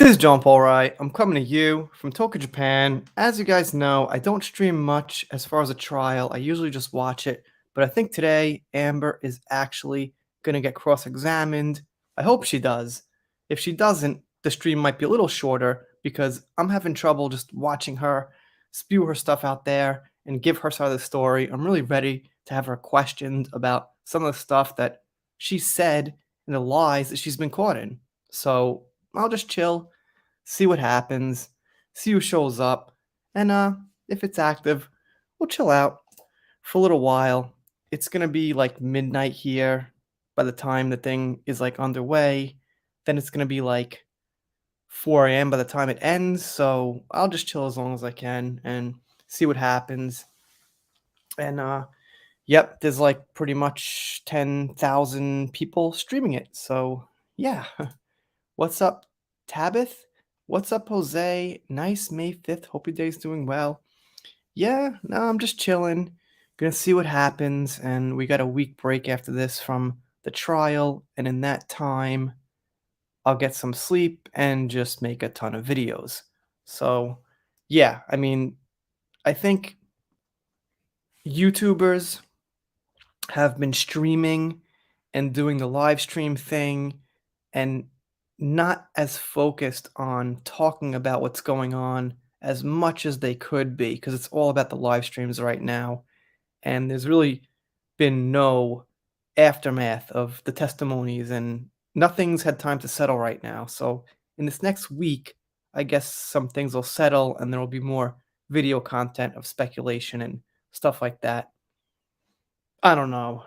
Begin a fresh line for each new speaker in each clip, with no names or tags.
This is John Paul Wright. I'm coming to you from Tokyo, Japan. As you guys know, I don't stream much as far as a trial. I usually just watch it. But I think today Amber is actually going to get cross examined. I hope she does. If she doesn't, the stream might be a little shorter because I'm having trouble just watching her spew her stuff out there and give her side of the story. I'm really ready to have her questioned about some of the stuff that she said and the lies that she's been caught in. So I'll just chill, see what happens, see who shows up, and if it's active, we'll chill out for a little while. It's gonna be like midnight here by the time the thing is like underway. Then it's gonna be like 4 a.m. by the time it ends, so I'll just chill as long as I can and see what happens. And yep, there's like pretty much 10,000 people streaming it. So yeah, what's up, Tabith? What's up, Jose? Nice May 5th. Hope your day's doing well. Yeah, no, I'm just chilling. Gonna see what happens. And we got a week break after this from the trial. And in that time, I'll get some sleep and just make a ton of videos. So, yeah, I mean, I think YouTubers have been streaming and doing the live stream thing and not as focused on talking about what's going on as much as they could be because it's all about the live streams right now. And there's really been no aftermath of the testimonies, and nothing's had time to settle right now. So, in this next week, I guess some things will settle and there will be more video content of speculation and stuff like that. I don't know.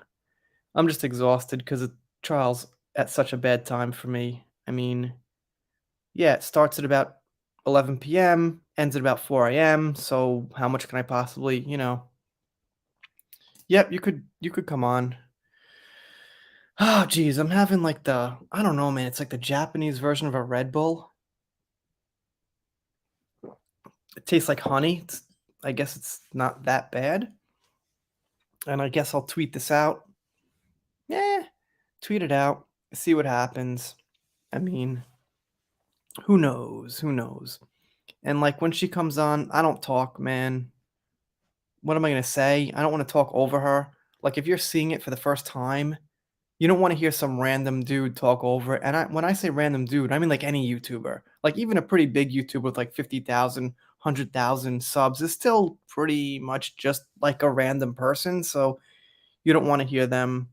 I'm just exhausted because the trial's at such a bad time for me. I mean, yeah, it starts at about 11 p.m., ends at about 4 a.m., so how much can I possibly, Yep, you could come on. Oh, geez, I'm having like I don't know, man, it's like the Japanese version of a Red Bull. It tastes like honey. I guess it's not that bad. And I guess I'll tweet this out. Yeah, tweet it out, see what happens. I mean, who knows? Who knows? And like when she comes on, I don't talk, man. What am I gonna say? I don't want to talk over her. Like if you're seeing it for the first time, you don't want to hear some random dude talk over it. And when I say random dude, I mean like any YouTuber. Like even a pretty big YouTuber with like 50,000, 100,000 subs is still pretty much just like a random person. So you don't want to hear them.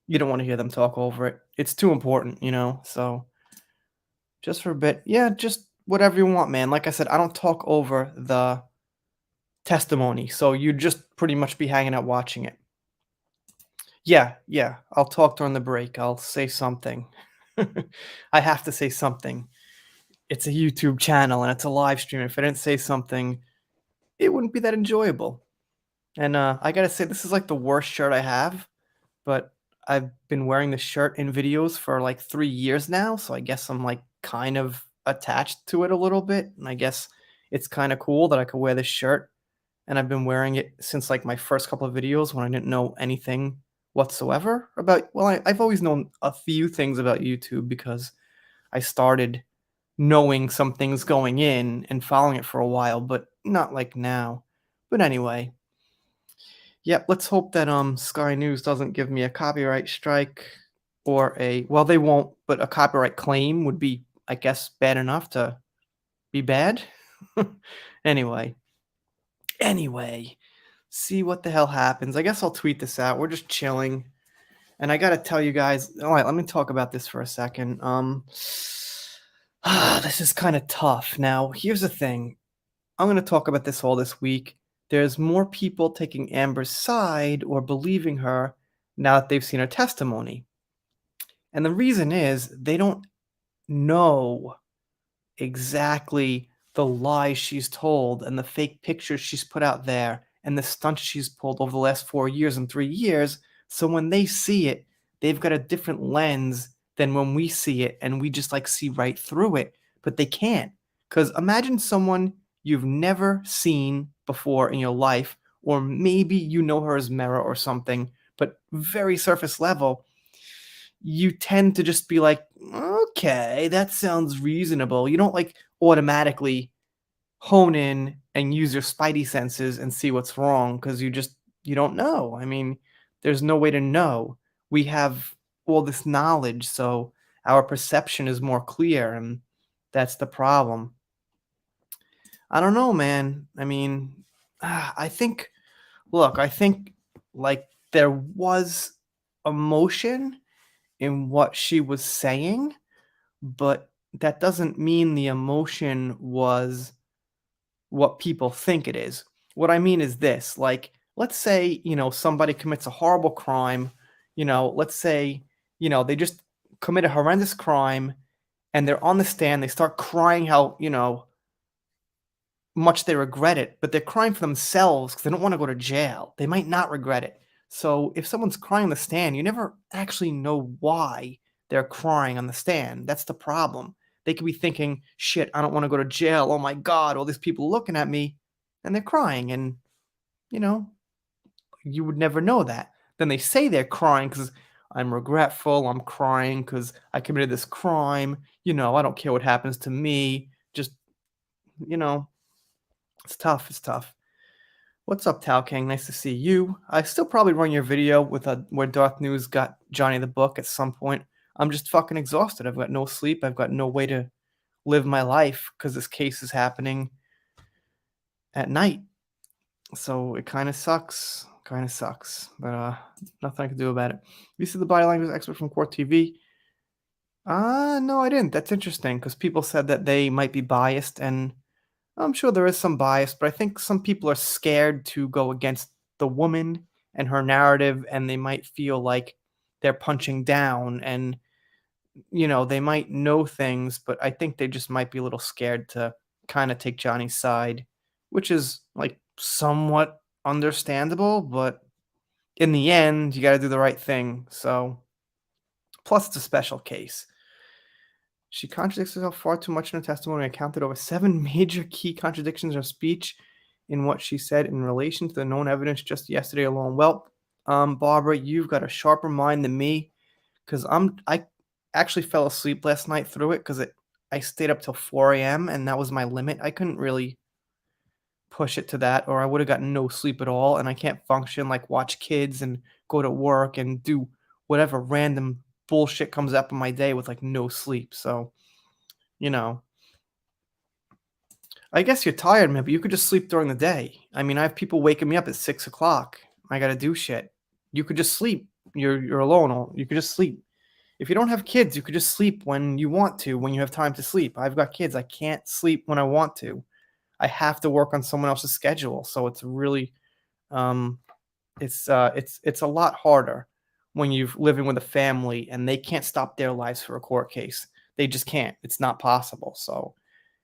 You don't want to hear them talk over it. It's too important, you know. So just for a bit, yeah, just whatever you want, man. Like I said, I don't talk over the testimony, so you'd just pretty much be hanging out watching it. Yeah, yeah, I'll talk during the break. I'll say something. I have to say something. It's a YouTube channel and it's a live stream. If I didn't say something, it wouldn't be that enjoyable. And I gotta say, this is like the worst shirt I have, but I've been wearing this shirt in videos for like 3 years now, so I guess I'm like kind of attached to it a little bit. And I guess it's kind of cool that I could wear this shirt, and I've been wearing it since like my first couple of videos when I didn't know anything whatsoever about. Well, I've always known a few things about YouTube because I started knowing some things going in and following it for a while, but not like now. But anyway, yep, let's hope that Sky News doesn't give me a copyright strike or well, they won't, but a copyright claim would be, I guess, bad enough to be bad. Anyway, anyway, see what the hell happens. I guess I'll tweet this out. We're just chilling. And I gotta tell you guys, all right, let me talk about this for a second. This is kind of tough. Now, here's the thing. I'm gonna talk about this all this week. There's more people taking Amber's side or believing her now that they've seen her testimony. And the reason is they don't know exactly the lies she's told and the fake pictures she's put out there and the stunts she's pulled over the last 4 years and 3 years. So when they see it, they've got a different lens than when we see it, and we just like see right through it. But they can't. Because imagine someone you've never seen before in your life, or maybe you know her as Mera or something, but very surface level. you tend to just be like, "Okay, that sounds reasonable." You don't, like, automatically hone in and use your spidey senses and see what's wrong because you don't know. I mean, there's no way to know. We have all this knowledge, so our perception is more clear, and that's the problem. I don't know, man. I mean, I think look, I think, like, there was emotion in what she was saying, but that doesn't mean the emotion was what people think it is. What I mean is this, like, let's say, somebody commits a horrible crime, let's say, they just commit a horrendous crime and they're on the stand, they start crying how, much they regret it, but they're crying for themselves because they don't want to go to jail. They might not regret it. So if someone's crying on the stand, you never actually know why they're crying on the stand. That's the problem. They could be thinking, shit, I don't want to go to jail. Oh my God, all these people looking at me, and they're crying. And, you know, you would never know that. Then they say they're crying because I'm regretful. I'm crying because I committed this crime. I don't care what happens to me. Just, you know, it's tough. It's tough. What's up, Tao King? Nice to see you. I still probably run your video with where Dark News got Johnny the Book at some point. I'm just fucking exhausted. I've got no sleep. I've got no way to live my life because this case is happening at night. So it kind of sucks. Kind of sucks. But nothing I can do about it. You see the body language expert from Court TV? No, I didn't. That's interesting because people said that they might be biased, and I'm sure there is some bias, but I think some people are scared to go against the woman and her narrative, and they might feel like they're punching down, and they might know things, but I think they just might be a little scared to kind of take Johnny's side, which is like somewhat understandable, but in the end, you got to do the right thing. So, plus it's a special case. She contradicts herself far too much in her testimony. I counted over 7 major key contradictions in her speech in what she said in relation to the known evidence just yesterday alone. Well, Barbara, you've got a sharper mind than me because I actually fell asleep last night through it because I stayed up till 4 a.m. and that was my limit. I couldn't really push it to that, or I would have gotten no sleep at all, and I can't function like watch kids and go to work and do whatever random bullshit comes up in my day with like no sleep. So you know, I guess you're tired, man, but you could just sleep during the day. I mean, I have people waking me up at 6 o'clock. I gotta do shit. You could just sleep. You're alone. You could just sleep. If you don't have kids, you could just sleep when you want to, when you have time to sleep. I've got kids. I can't sleep when I want to. I have to work on someone else's schedule. So it's really um it's a lot harder when you're living with a family and they can't stop their lives for a court case. They just can't. It's not possible. So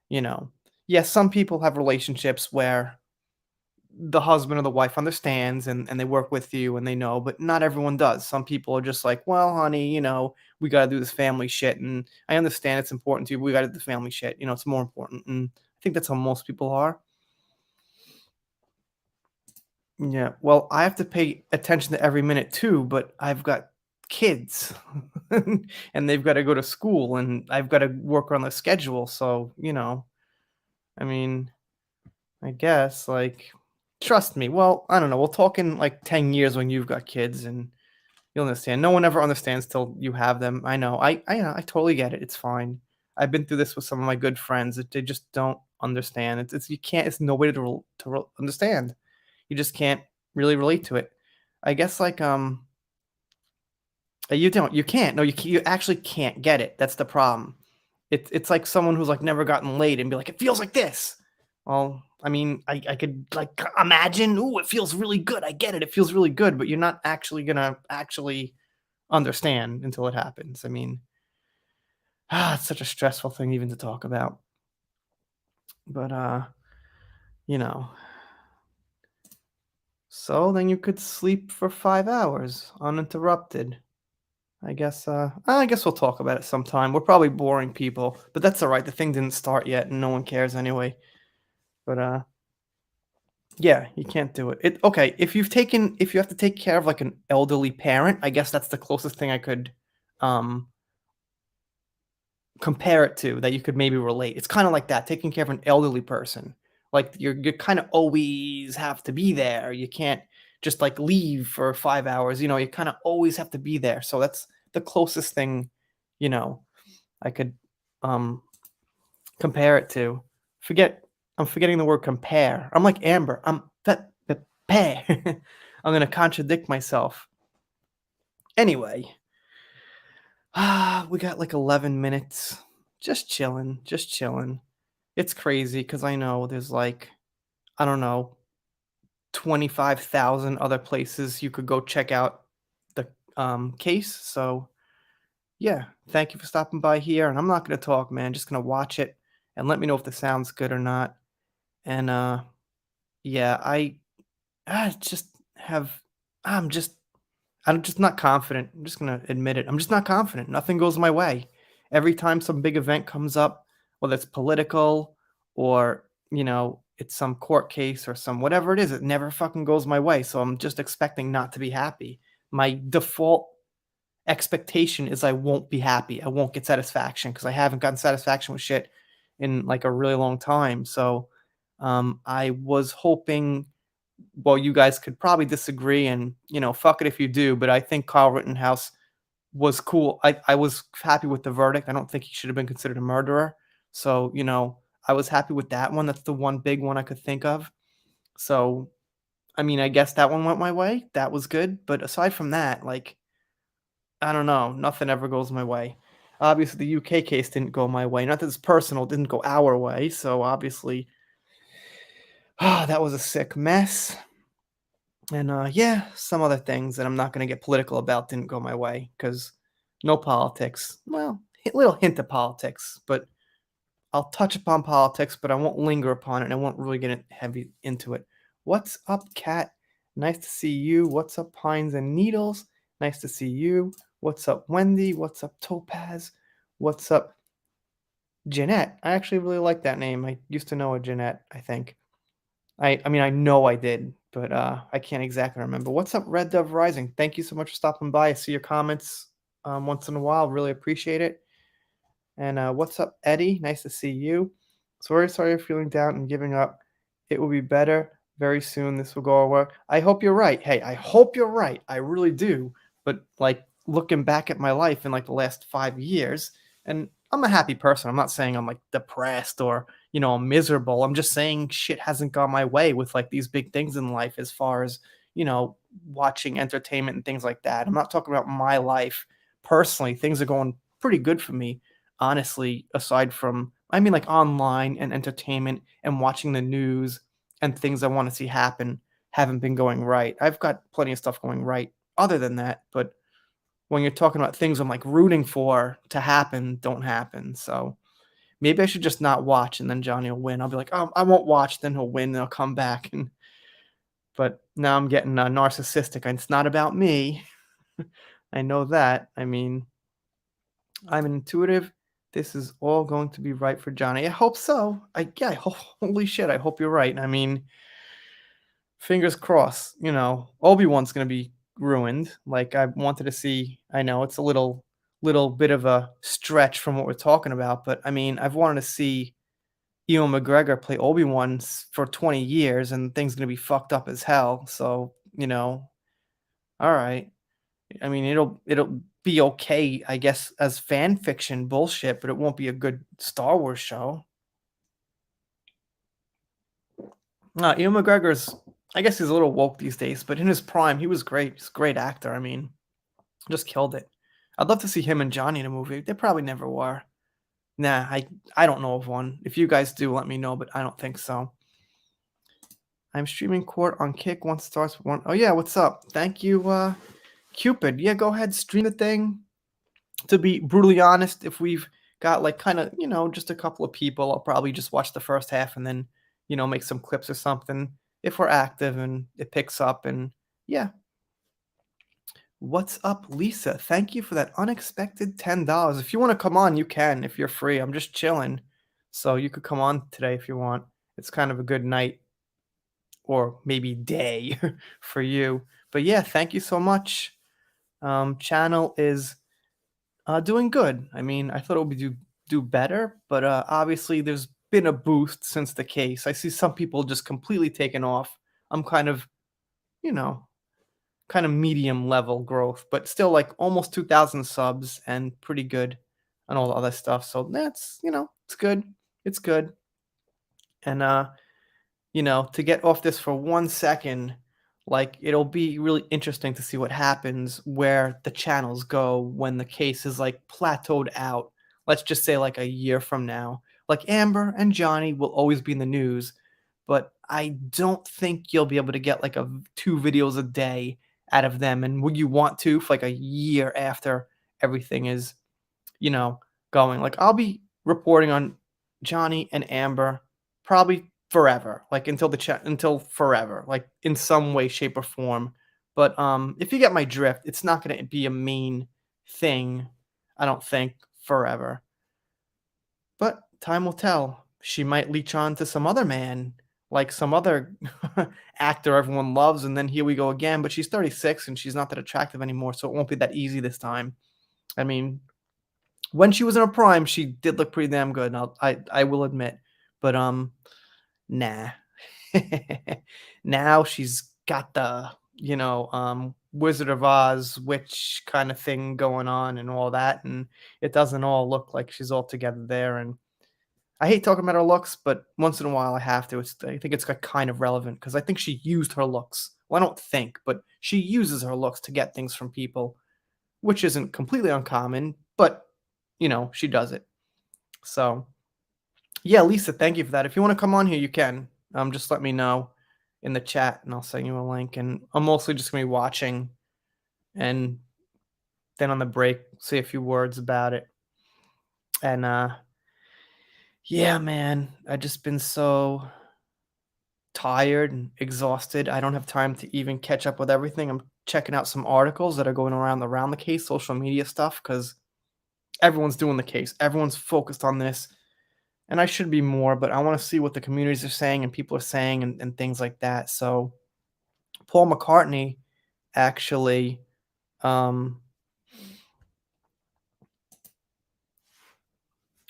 you know, yes, some people have relationships where the husband or the wife understands and they work with you and they know, but not everyone does. Some people are just like, well, honey, we got to do this family shit. And I understand it's important to you, but we got to do the family shit. It's more important. And I think that's how most people are. Yeah. Well, I have to pay attention to every minute too, but I've got kids and they've got to go to school and I've got to work on the schedule. So, I mean, I guess, like, trust me. Well, I don't know. We'll talk in like 10 years when you've got kids and you'll understand. No one ever understands till you have them. I know. I totally get it. It's fine. I've been through this with some of my good friends that they just don't understand. It's you can't. It's no way to understand. You just can't really relate to it. I guess like you don't. You can't. No, you actually can't get it. That's the problem. It's like someone who's, like, never gotten laid and be like, "It feels like this." Well, I mean, I could, like, imagine, "Ooh, it feels really good. I get it. It feels really good," but you're not actually gonna actually understand until it happens. I mean, it's such a stressful thing even to talk about. But, you know, so then you could sleep for 5 hours uninterrupted. I guess we'll talk about it sometime. We're probably boring people, but that's alright. The thing didn't start yet, and no one cares anyway. But, yeah, you can't do it. Okay, if you have to take care of, like, an elderly parent, I guess that's the closest thing I could um, compare it to that you could maybe relate. It's kinda like that, taking care of an elderly person. Like, you're kinda always have to be there. You can't just, like, leave for 5 hours, you kinda always have to be there. So that's the closest thing, you know, I could, um, compare it to. Forget I'm forgetting the word compare. I'm like Amber. I'm that the pair. I'm gonna contradict myself. Anyway, we got like 11 minutes. Just chilling, just chilling. It's crazy because I know there's like, I don't know, 25,000 other places you could go check out the case. So, yeah, thank you for stopping by here. And I'm not going to talk, man. Just going to watch it and let me know if the sound's good or not. And yeah, I just have, I'm just I'm just not confident. I'm just gonna admit it. I'm just not confident. Nothing goes my way. Every time some big event comes up, whether it's political or, it's some court case or some whatever it is, it never fucking goes my way. So I'm just expecting not to be happy. My default expectation is I won't be happy. I won't get satisfaction because I haven't gotten satisfaction with shit in like a really long time. So I was hoping, well, you guys could probably disagree and, fuck it if you do, but I think Kyle Rittenhouse was cool. I was happy with the verdict. I don't think he should have been considered a murderer. So, I was happy with that one. That's the one big one I could think of. So, I mean, I guess that one went my way. That was good. But aside from that, like, I don't know. Nothing ever goes my way. Obviously, the UK case didn't go my way. Not that it's personal, it didn't go our way. So, obviously, that was a sick mess. And, yeah, some other things that I'm not gonna get political about didn't go my way because no politics. Well, a little hint of politics, but I'll touch upon politics, but I won't linger upon it, and I won't really get in heavy into it. What's up, Kat? Nice to see you. What's up, Pines and Needles? Nice to see you. What's up, Wendy? What's up, Topaz? What's up, Jeanette? I actually really like that name. I used to know a Jeanette, I think. I mean, I know I did, but, I can't exactly remember. What's up, Red Dove Rising? Thank you so much for stopping by. I see your comments, once in a while. Really appreciate it. And, what's up, Eddie? Nice to see you. Sorry you're feeling down and giving up. It will be better very soon. This will go away. I hope you're right. Hey, I hope you're right. I really do. But like looking back at my life in like the last 5 years, and I'm a happy person. I'm not saying I'm like depressed or, I'm miserable. I'm just saying shit hasn't gone my way with like these big things in life as far as, watching entertainment and things like that. I'm not talking about my life personally. Things are going pretty good for me, honestly, aside from, I mean, like online and entertainment and watching the news and things I want to see happen haven't been going right. I've got plenty of stuff going right other than that, but when you're talking about things I'm like rooting for to happen, don't happen. So maybe I should just not watch and then Johnny will win. I'll be like, oh, I won't watch, then he'll win, and I'll come back. And but now I'm getting narcissistic, and it's not about me. I know that. I mean, I'm intuitive. This is all going to be right for Johnny. I hope so. Holy shit, I hope you're right. I mean, fingers crossed, Obi-Wan's gonna be ruined. Like I wanted to see, I know it's a little bit of a stretch from what we're talking about, but I mean, I've wanted to see Ewan McGregor play Obi-Wan for 20 years and things gonna be fucked up as hell. So, all right. I mean, it'll be okay, I guess, as fan fiction bullshit, but it won't be a good Star Wars show. Ewan McGregor's, I guess he's a little woke these days, but in his prime, he was great. He's a great actor. I mean, just killed it. I'd love to see him and Johnny in a movie. They probably never were. Nah, I don't know of one. If you guys do, let me know, but I don't think so. I'm streaming court on Kick once it starts. Oh yeah, what's up? Thank you, Cupid. Yeah, go ahead, stream the thing. To be brutally honest, if we've got like kind of, just a couple of people, I'll probably just watch the first half and then, make some clips or something if we're active and it picks up. And yeah. What's up, Lisa? Thank you for that unexpected $10. If you want to come on, you can if you're free. I'm just chilling. So you could come on today if you want. It's kind of a good night or maybe day for you. But yeah, thank you so much. Channel is Doing good. I mean, I thought it would do better, but obviously there's been a boost since the case. I see some people just completely taken off. I'm kind of, you know, kind of medium level growth, but still like almost 2,000 subs and pretty good and all the other stuff. So that's, it's good. It's good. And to get off this for 1 second, like it'll be really interesting to see what happens where the channels go when the case is like plateaued out. Let's just say like a year from now. Like Amber and Johnny will always be in the news, but I don't think you'll be able to get like 2 videos a day out of them. And would you want to for like a year after everything is you know, going. Like I'll be reporting on Johnny and Amber probably forever, like until forever, like in some way, shape, or form. But if you get my drift, it's not going to be a main thing. I don't think forever. But time will tell. She might leech on to some other man, like some other actor everyone loves, and then here we go again. But she's 36 and she's not that attractive anymore, so it won't be that easy this time. I mean, when she was in her prime, she did look pretty damn good, and I will admit, but, nah. Now she's got the, Wizard of Oz witch kinda thing going on and all that, and it doesn't all look like she's all together there, and I hate talking about her looks, but once in a while I have to. I think it's, got kind of relevant because I think she used her looks. Well, I don't think, but she uses her looks to get things from people, which isn't completely uncommon, but she does it. So, yeah, Lisa, thank you for that. If you want to come on here, you can. Just let me know in the chat and I'll send you a link. And I'm mostly just gonna be watching and then on the break say a few words about it. And yeah, man, I just been so tired and exhausted. I don't have time to even catch up with everything. I'm checking out some articles that are going around the case, social media stuff, because everyone's doing the case. Everyone's focused on this. And I should be more, but I want to see what the communities are saying and people are saying and things like that. So Paul McCartney actually, um,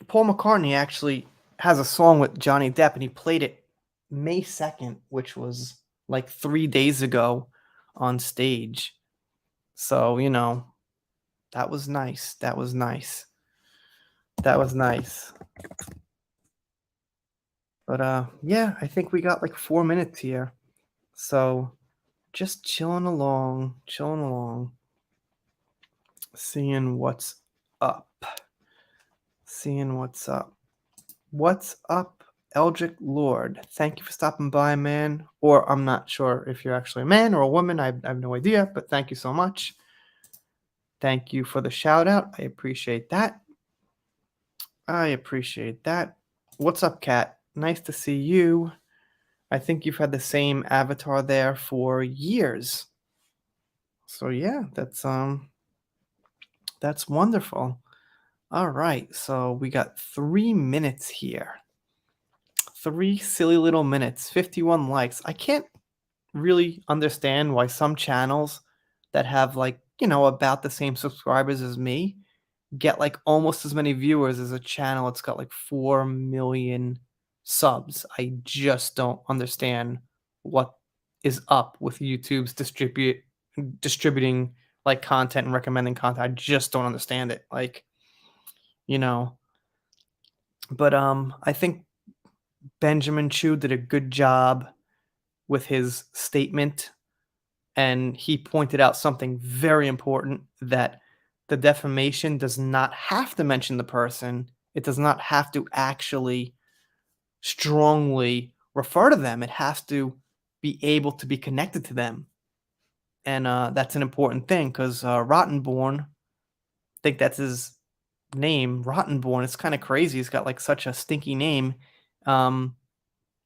Paul McCartney actually has a song with Johnny Depp, and he played it May 2nd, which was like 3 days ago on stage. So that was nice. That was nice. That was nice. But yeah, I think we got like 4 minutes here. So just chilling along, seeing what's up, seeing what's up. What's up, Eldrick Lord? Thank you for stopping by, man. Or I'm not sure if you're actually a man or a woman. I have no idea, but thank you so much. Thank you for the shout out. I appreciate that. I appreciate that. What's up, Kat? Nice to see you. I think you've had the same avatar there for years. So yeah, that's wonderful. All right, so we got 3 minutes here. 3 silly little minutes, 51 likes. I can't really understand why some channels that have like, about the same subscribers as me get like almost as many viewers as a channel that's got like 4 million subs. I just don't understand what is up with YouTube's distributing like content and recommending content. I just don't understand it. Like, you know, but I think Benjamin Chu did a good job with his statement, and he pointed out something very important, that the defamation does not have to mention the person. It does not have to actually strongly refer to them. It has to be able to be connected to them. And that's an important thing because Rottenborn, I think that's his name, Rottenborn. It's kind of crazy. He's got like such a stinky name. Um,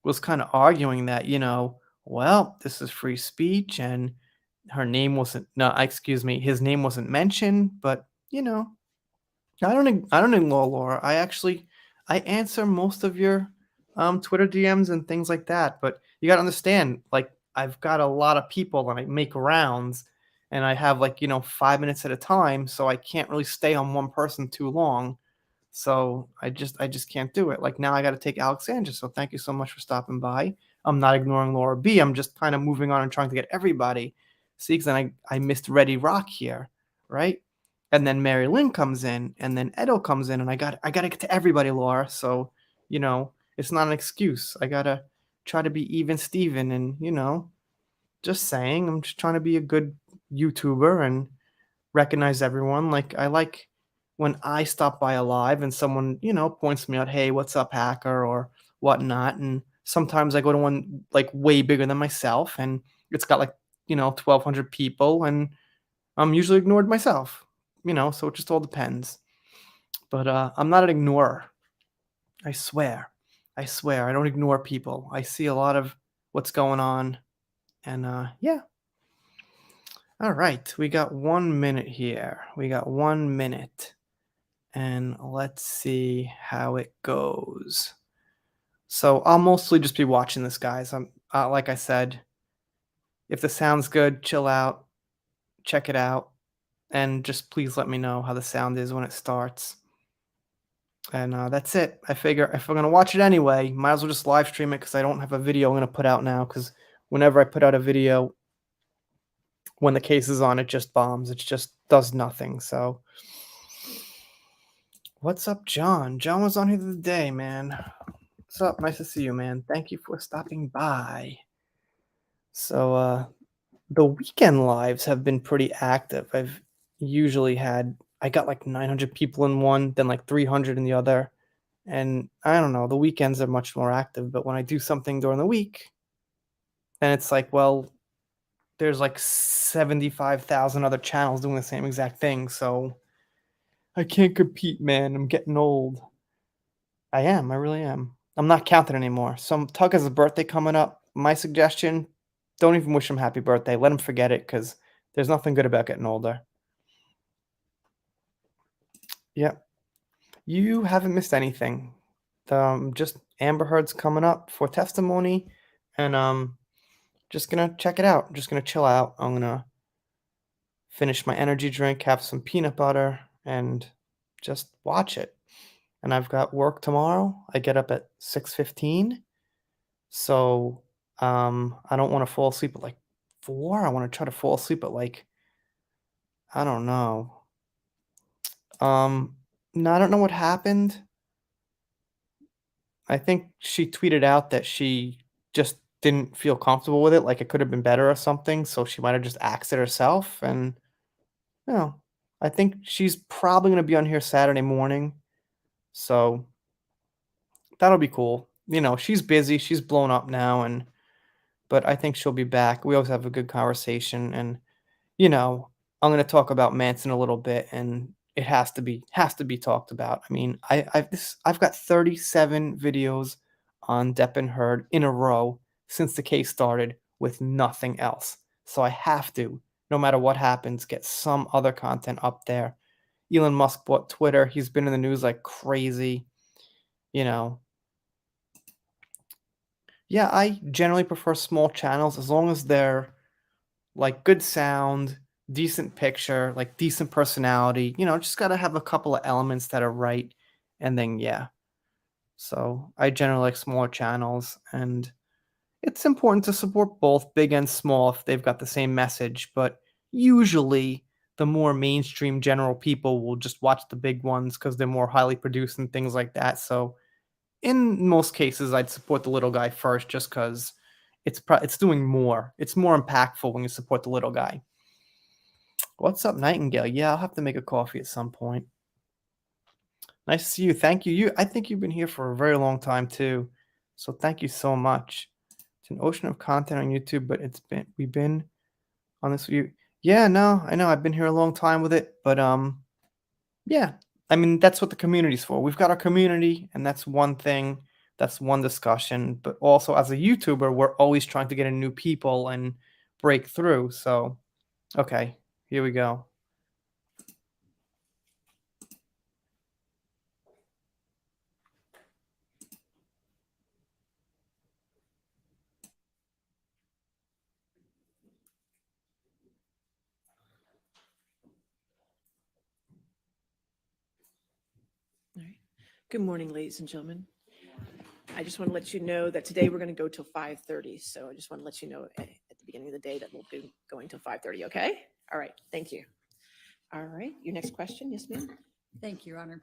was kind of arguing that, well, this is free speech and her name wasn't no, excuse me, his name wasn't mentioned, but I don't ignore Laura. I answer most of your Twitter DMs and things like that, but you got to understand, like I've got a lot of people and I make rounds, and I have like, 5 minutes at a time, so I can't really stay on one person too long. So I just can't do it. Like now I got to take Alexandra. So thank you so much for stopping by. I'm not ignoring Laura B. I'm just kind of moving on and trying to get everybody. See, because then I missed Ready Rock here, right? And then Mary Lynn comes in, and then Edo comes in, and I gotta get to everybody, Laura. So it's not an excuse. I gotta try to be even Steven, and just saying, I'm just trying to be a good YouTuber and recognize everyone. Like I like when I stop by a live and someone, points me out, hey, what's up, hacker, or whatnot. And sometimes I go to one like way bigger than myself and it's got like, 1,200 people and I'm usually ignored myself, so it just all depends. But I'm not an ignorer. I swear. I swear. I don't ignore people. I see a lot of what's going on. And yeah. All right. We got 1 minute here. We got 1 minute. And let's see how it goes. So I'll mostly just be watching this, guys. I'm like I said, if the sound's good, chill out, check it out, and just please let me know how the sound is when it starts. And that's it. I figure if I'm gonna watch it anyway, might as well just live stream it because I don't have a video I'm gonna put out now. Because whenever I put out a video, when the case is on, it just bombs. It just does nothing. So, what's up, John? John was on here the other day, man. What's up? Nice to see you, man. Thank you for stopping by. So, the weekend lives have been pretty active. I've usually I got like 900 people in one, then like 300 in the other. And I don't know, the weekends are much more active. But when I do something during the week, then it's like, well, there's like 75,000 other channels doing the same exact thing. So I can't compete, man. I'm getting old. I am. I really am. I'm not counting anymore. Tug has a birthday coming up. My suggestion: don't even wish him happy birthday. Let him forget it because there's nothing good about getting older. Yep. You haven't missed anything. Just Amber Heard's coming up for testimony, and just gonna check it out. Just gonna chill out. I'm gonna finish my energy drink, have some peanut butter, and just watch it. And I've got work tomorrow. I get up at 6:15. So, I don't wanna fall asleep at, like, 4. I wanna try to fall asleep at, like, I don't know. Um, no, I don't know what happened. I think she tweeted out that she just didn't feel comfortable with it, like, it could have been better or something, so she might have just axed it herself, and, you know, I think she's probably gonna be on here Saturday morning, so that'll be cool. She's busy, she's blown up now, but I think she'll be back. We always have a good conversation, and you know, I'm gonna talk about Manson a little bit, and it has to be talked about. I mean, I've got 37 videos on Depp and Heard in a row since the case started with nothing else. So I have to, no matter what happens, get some other content up there. Elon Musk bought Twitter. He's been in the news like crazy. You know, yeah, I generally prefer small channels as long as they're like good sound, decent picture, like decent personality. Just got to have a couple of elements that are right. And then, yeah. So I generally like smaller channels. And it's important to support both big and small if they've got the same message. But usually, the more mainstream general people will just watch the big ones because they're more highly produced and things like that. So in most cases, I'd support the little guy first just because it's doing more. It's more impactful when you support the little guy. What's up, Nightingale? Yeah, I'll have to make a coffee at some point. Nice to see you. Thank you. I think you've been here for a very long time too. So thank you so much. It's an ocean of content on YouTube, but we've been on this view. Yeah, no, I know. I've been here a long time with it, but yeah. I mean, that's what the community's for. We've got our community, and that's one thing. That's one discussion. But also as a YouTuber, we're always trying to get in new people and break through. So, okay, here we go.
Good morning, ladies and gentlemen. I just want to let you know that today we're going to go till 5:30. So I just want to let you know at the beginning of the day that we'll be going till 5:30. Okay? All right. Thank you. All right. Your next question. Yes, ma'am.
Thank you, Your Honor.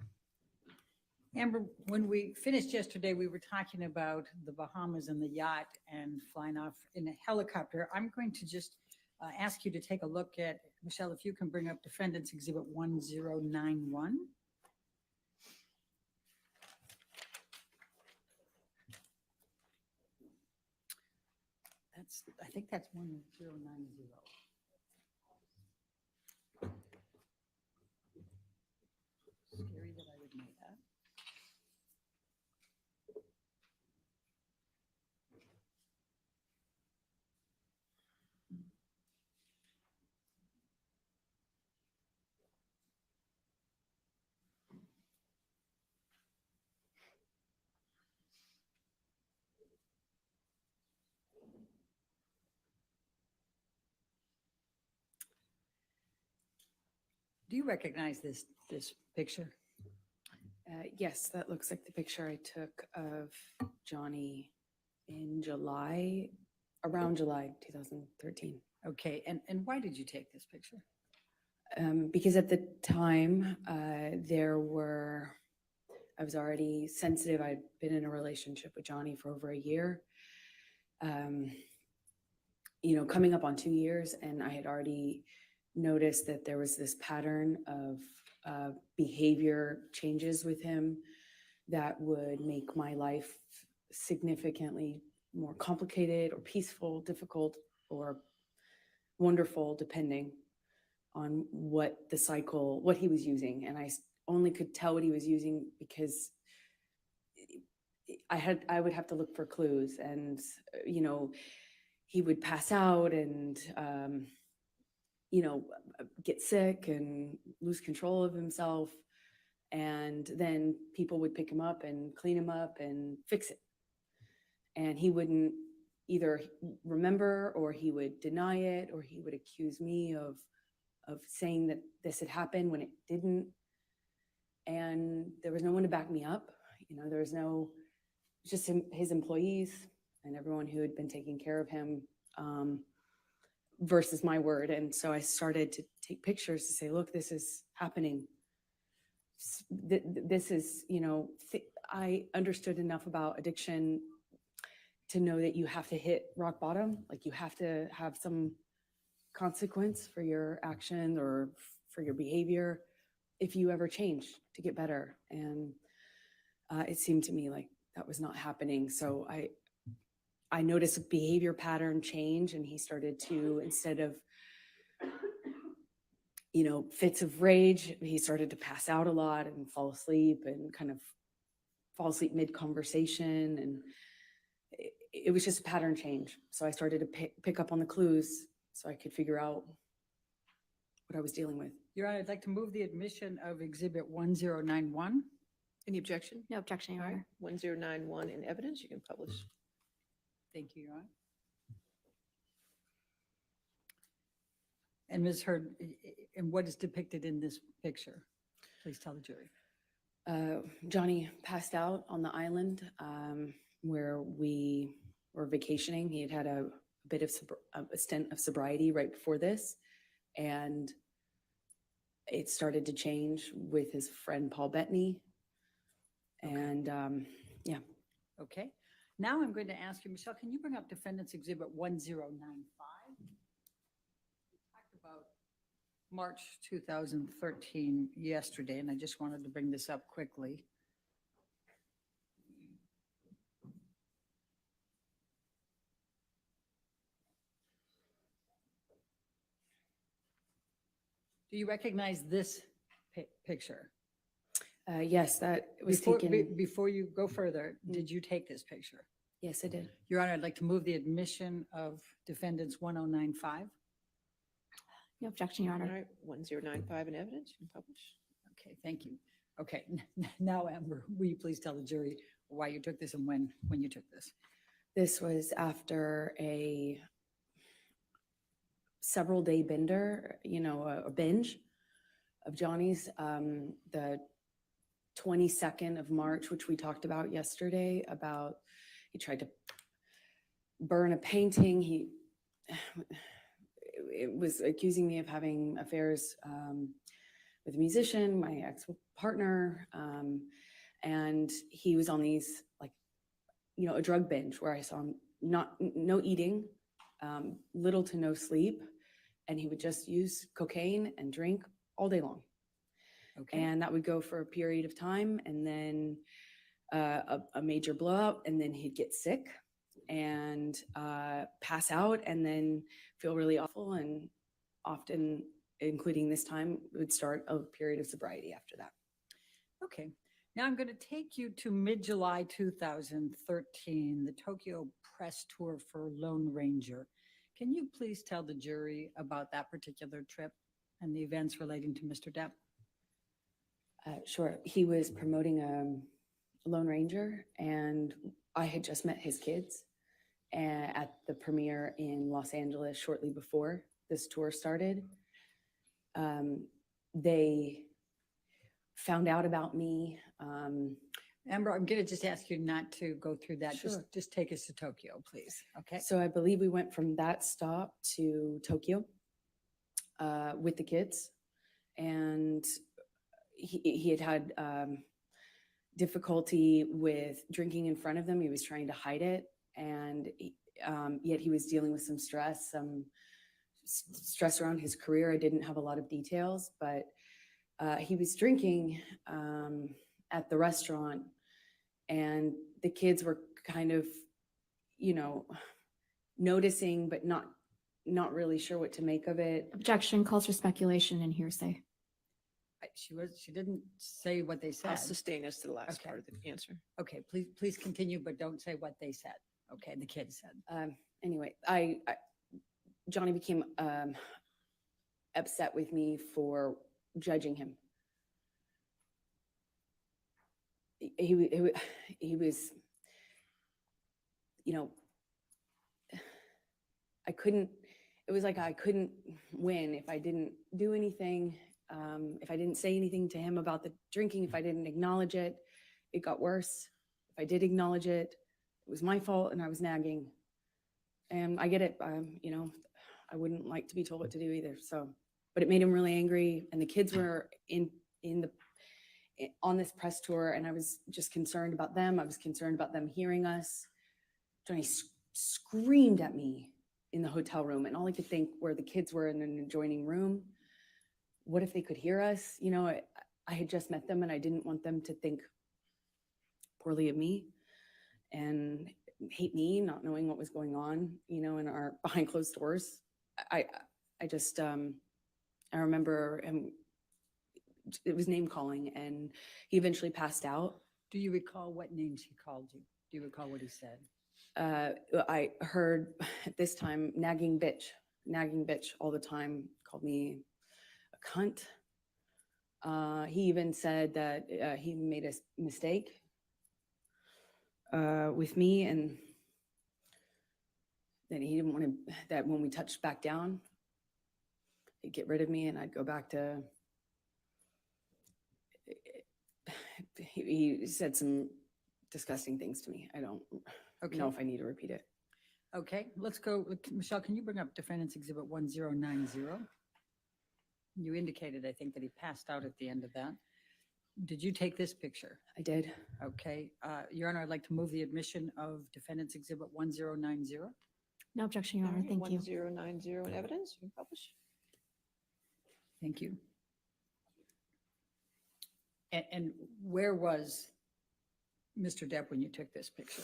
Amber, when we finished yesterday, we were talking about the Bahamas and the yacht and flying off in a helicopter. I'm going to just ask you to take a look at, Michelle, if you can bring up Defendant's Exhibit 1091. I think that's 1090. Scary that I would know that. Do you recognize this picture?
Yes, that looks like the picture I took of Johnny in July, around July 2013.
Okay, and why did you take this picture?
Because at the time, I was already sensitive. I'd been in a relationship with Johnny for over a year. Coming up on 2 years, and I had already noticed that there was this pattern of behavior changes with him that would make my life significantly more complicated or peaceful, difficult, or wonderful, depending on what he was using. And I only could tell what he was using because I would have to look for clues, and he would pass out and get sick and lose control of himself, and then people would pick him up and clean him up and fix it, and he wouldn't either remember, or he would deny it, or he would accuse me of saying that this had happened when it didn't. And there was no one to back me up. There was just his employees and everyone who had been taking care of him, versus my word. And so I started to take pictures to say, look, this is happening. This is, I understood enough about addiction to know that you have to hit rock bottom. Like, you have to have some consequence for your action or for your behavior if you ever change to get better. And it seemed to me like that was not happening. So I noticed a behavior pattern change, and he started to, instead of fits of rage, he started to pass out a lot and fall asleep, and kind of fall asleep mid-conversation. And it was just a pattern change. So I started to pick up on the clues so I could figure out what I was dealing with.
Your Honor, I'd like to move the admission of Exhibit 1091.
Any objection?
No objection, Your
All right.
Honor.
1091 in evidence. You can publish.
Thank you, Your Honor. And Ms. Heard, and what is depicted in this picture? Please tell the jury.
Johnny passed out on the island where we were vacationing. He had a bit of a stint of sobriety right before this, and it started to change with his friend Paul Bettany. And yeah.
Okay. Now I'm going to ask you, Michelle, can you bring up Defendant's Exhibit 1095? We talked about March 2013 yesterday, and I just wanted to bring this up quickly. Do you recognize this picture?
Yes, that was taken.
Before you go further, did you take this picture?
Yes, I did.
Your Honor, I'd like to move the admission of Defendants 1095.
No objection, Your
All
Honor.
right. 1095 in evidence. You can publish.
Okay, thank you. Okay, now Amber, will you please tell the jury why you took this and when you took this?
This was after a several day bender, a binge of Johnny's. The 22nd of March, which we talked about yesterday, about he tried to burn a painting. It was accusing me of having affairs with a musician, my ex-partner, and he was on these, like, a drug binge where I saw him no eating, little to no sleep, and he would just use cocaine and drink all day long.
Okay.
And that would go for a period of time, and then a major blowout, and then he'd get sick and pass out, and then feel really awful, and often, including this time, would start a period of sobriety after that.
Okay. Now I'm going to take you to mid-July 2013, the Tokyo press tour for Lone Ranger. Can you please tell the jury about that particular trip and the events relating to Mr. Depp?
Sure. He was promoting Lone Ranger, and I had just met his kids at the premiere in Los Angeles shortly before this tour started. They found out about me.
Amber, I'm going to just ask you not to go through that.
Sure.
Just take us to Tokyo, please. Okay.
So I believe we went from that stop to Tokyo with the kids, and he had difficulty with drinking in front of them. He was trying to hide it, and yet he was dealing with some stress around his career. I didn't have a lot of details, but he was drinking at the restaurant, and the kids were kind of, noticing, but not really sure what to make of it.
Objection calls for speculation and hearsay.
She didn't say what they said.
I'll sustain us to the last
Okay.
part of the answer.
Okay, please continue, but don't say what they said. Okay, the kids said.
Anyway, Johnny became upset with me for judging him. He was, it was like I couldn't win if I didn't do anything. If I didn't say anything to him about the drinking, if I didn't acknowledge it, it got worse. If I did acknowledge it, it was my fault, and I was nagging. And I get it. I wouldn't like to be told what to do either. So, but it made him really angry. And the kids were on this press tour, and I was just concerned about them. I was concerned about them hearing us. Johnny screamed at me in the hotel room, and all I could think where the kids were in an adjoining room. What if they could hear us? I had just met them, and I didn't want them to think poorly of me and hate me, not knowing what was going on, in our behind closed doors. I remember him, it was name calling, and he eventually passed out.
Do you recall what names he called you? Do you recall what he said?
I heard at this time, nagging bitch all the time, called me a cunt. He even said that he made a mistake with me, and that he didn't want to, that when we touched back down, he'd get rid of me, and I'd go back to, he said some disgusting things to me. I don't know if I need to repeat it.
Okay, let's go. Michelle, can you bring up Defendant's Exhibit 1090? You indicated, I think, that he passed out at the end of that. Did you take this picture?
I did.
Okay. Your Honor, I'd like to move the admission of Defendant's Exhibit 1090.
No objection, Your Honor. Thank you.
1090 in evidence, you publish.
Thank you. And where was Mr. Depp when you took this picture?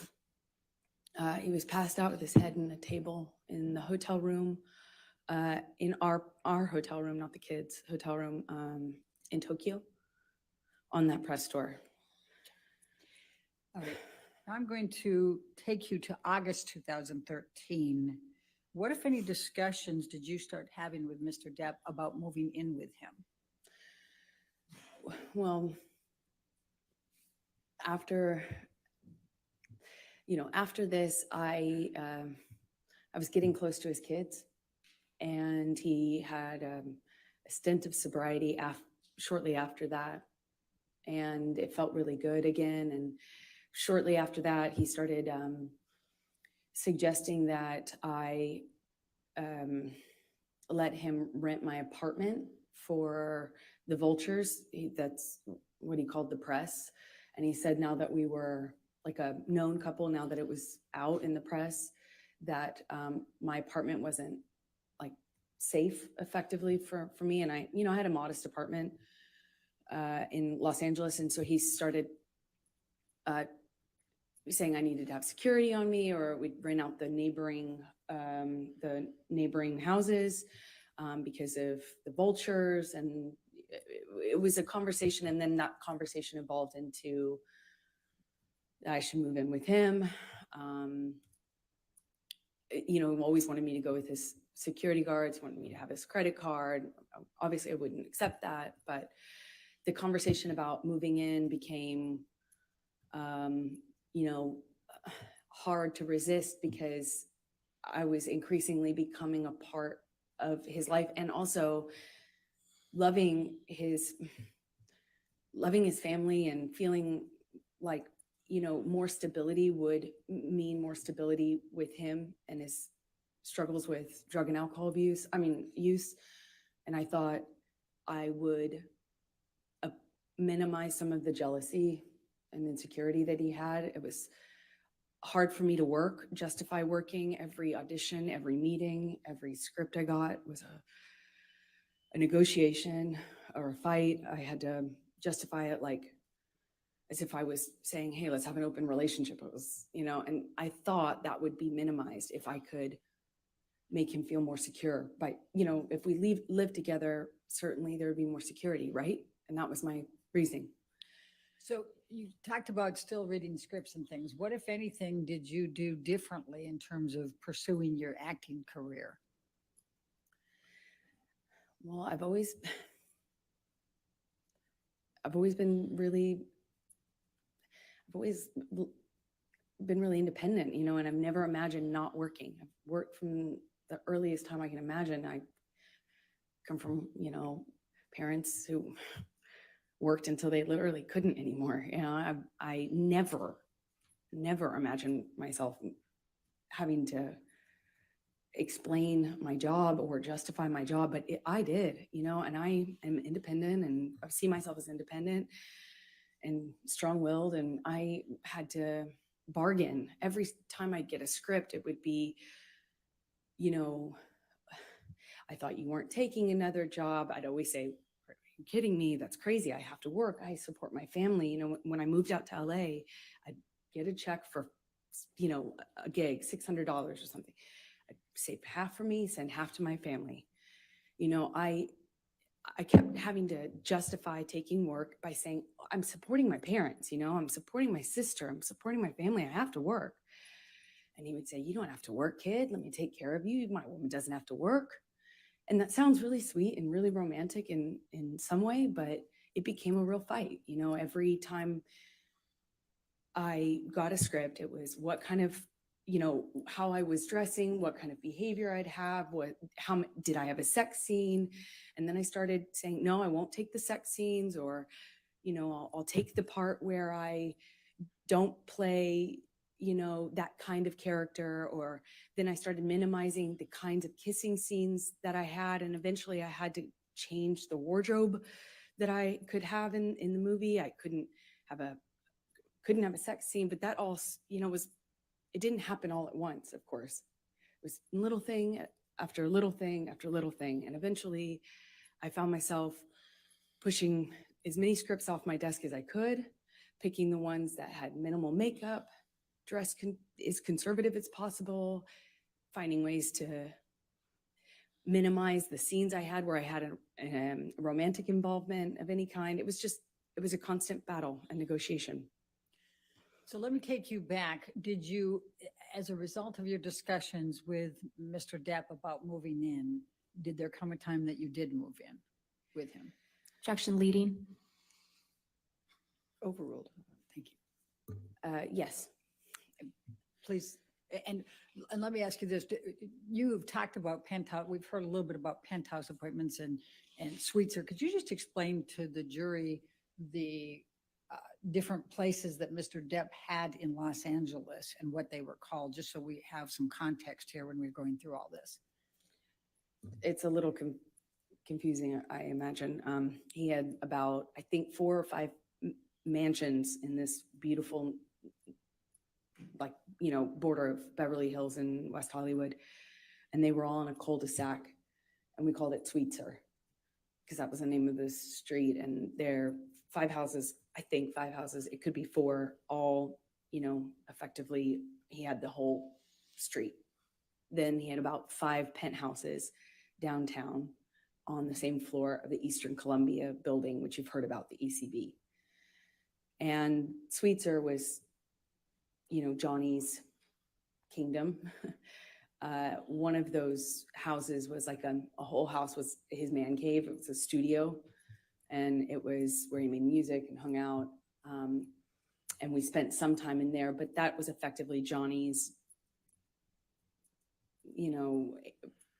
He was passed out with his head in a table in the hotel room, in our hotel room, not the kids' hotel room, in Tokyo, on that press tour.
All right. Now I'm going to take you to August 2013. What, if any, discussions did you start having with Mr. Depp about moving in with him?
Well, after this, I was getting close to his kids, and he had a stint of sobriety shortly after that. and it felt really good again. And shortly after that, he started suggesting that I let him rent my apartment for the vultures. That's what he called the press. And he said now that we were like a known couple, now that it was out in the press, that my apartment wasn't like safe effectively for me. And I had a modest apartment in Los Angeles. And so he started saying I needed to have security on me, or we'd rent out the neighboring houses because of the vultures. And it was a conversation, and then that conversation evolved into that I should move in with him. Always wanted me to go with his security guards, wanted me to have his credit card. Obviously, I wouldn't accept that, but the conversation about moving in became hard to resist, because I was increasingly becoming a part of his life, and also loving his family, and feeling like, more stability would mean more stability with him and his struggles with drug and alcohol use. And I thought I would minimize some of the jealousy and insecurity that he had. It was hard for me to justify working. Every audition, every meeting, every script I got was a negotiation or a fight. I had to justify it like as if I was saying, hey, let's have an open relationship. It was, and I thought that would be minimized if I could make him feel more secure. But, if we live together, certainly there would be more security, right? And that was my reasoning.
So you talked about still reading scripts and things. What, if anything, did you do differently in terms of pursuing your acting career?
Well, I've always been really independent, and I've never imagined not working. I've worked from the earliest time I can imagine. I come from, parents who worked until they literally couldn't anymore. I never imagined myself having to explain my job or justify my job, but I did, and I am independent, and I see myself as independent and strong-willed, and I had to bargain. Every time I'd get a script, it would be, I thought you weren't taking another job. I'd always say, are you kidding me? That's crazy. I have to work. I support my family. When I moved out to LA, I'd get a check for, a gig, $600 or something. I'd save half for me, send half to my family. I kept having to justify taking work by saying, I'm supporting my parents, I'm supporting my sister, I'm supporting my family, I have to work. And he would say, you don't have to work, kid. Let me take care of you. My woman doesn't have to work. And that sounds really sweet and really romantic in some way, but it became a real fight. Every time I got a script, it was what kind of, how I was dressing, what kind of behavior I'd have, how did I have a sex scene? And then I started saying, no, I won't take the sex scenes, or, I'll take the part where I don't play, that kind of character. Or then I started minimizing the kinds of kissing scenes that I had. And eventually I had to change the wardrobe that I could have in the movie. I couldn't have a sex scene, but that all, it didn't happen all at once, of course. It was little thing after little thing after little thing. And eventually I found myself pushing as many scripts off my desk as I could, picking the ones that had minimal makeup, dress as conservative as possible, finding ways to minimize the scenes I had where I had a romantic involvement of any kind. It was a constant battle and negotiation.
So let me take you back. Did you, as a result of your discussions with Mr. Depp about moving in, did there come a time that you did move in with him?
Objection leading.
Overruled. Thank you. Yes.
Please, and let me ask you this. You've talked about penthouse. We've heard a little bit about penthouse appointments and suites. Could you just explain to the jury the different places that Mr. Depp had in Los Angeles and what they were called, just so we have some context here when we're going through all this.
It's a little confusing, I imagine. He had about, I think, 4 or 5 mansions in this beautiful, like, border of Beverly Hills and West Hollywood. And they were all in a cul-de-sac, and we called it Sweetser because that was the name of the street. And there 5 houses, I think 5 houses, it could be 4, all, effectively, he had the whole street. Then he had about 5 penthouses downtown on the same floor of the Eastern Columbia building, which you've heard about, the ECB. And Sweetser was, Johnny's kingdom. One of those houses was like a whole house was his man cave. It was a studio, and it was where he made music and hung out. And we spent some time in there, but that was effectively Johnny's,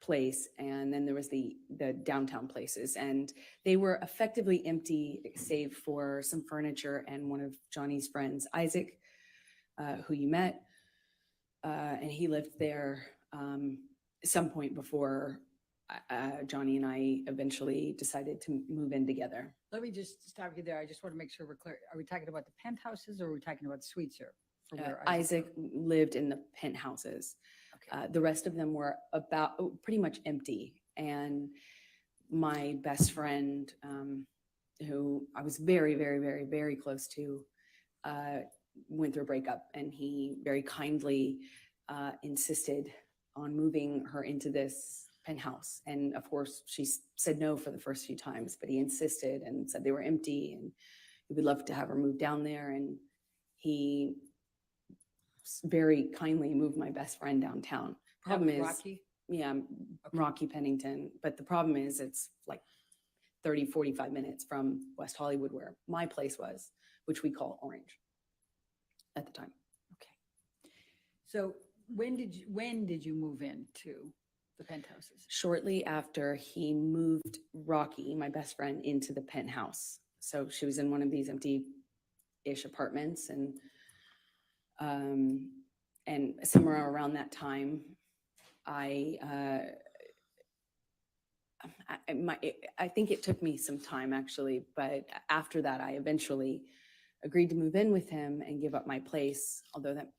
place. And then there was the downtown places, and they were effectively empty save for some furniture and one of Johnny's friends, Isaac, who you met. And he lived there some point before Johnny and I eventually decided to move in together.
Let me just stop you there. I just want to make sure we're clear. Are we talking about the penthouses or are we talking about Sweetser? For where
Isaac lived in the penthouses.
Okay.
The rest of them were pretty much empty. And my best friend, who I was very, very, very, very close to, went through a breakup, and he very kindly insisted on moving her into this penthouse. And of course, she said no for the first few times, but he insisted and said they were empty and he would love to have her move down there. And he very kindly moved my best friend downtown. Problem is,
Rocky?
yeah, Rocky Pennington. But the problem is it's like 30, 45 minutes from West Hollywood, where my place was, which we call Orange at the time.
Okay. So when did you move into the penthouses?
Shortly after he moved Rocky, my best friend, into the penthouse. So she was in one of these empty-ish apartments, and somewhere around that time, I think it took me some time actually, but after that, I eventually agreed to move in with him and give up my place, although that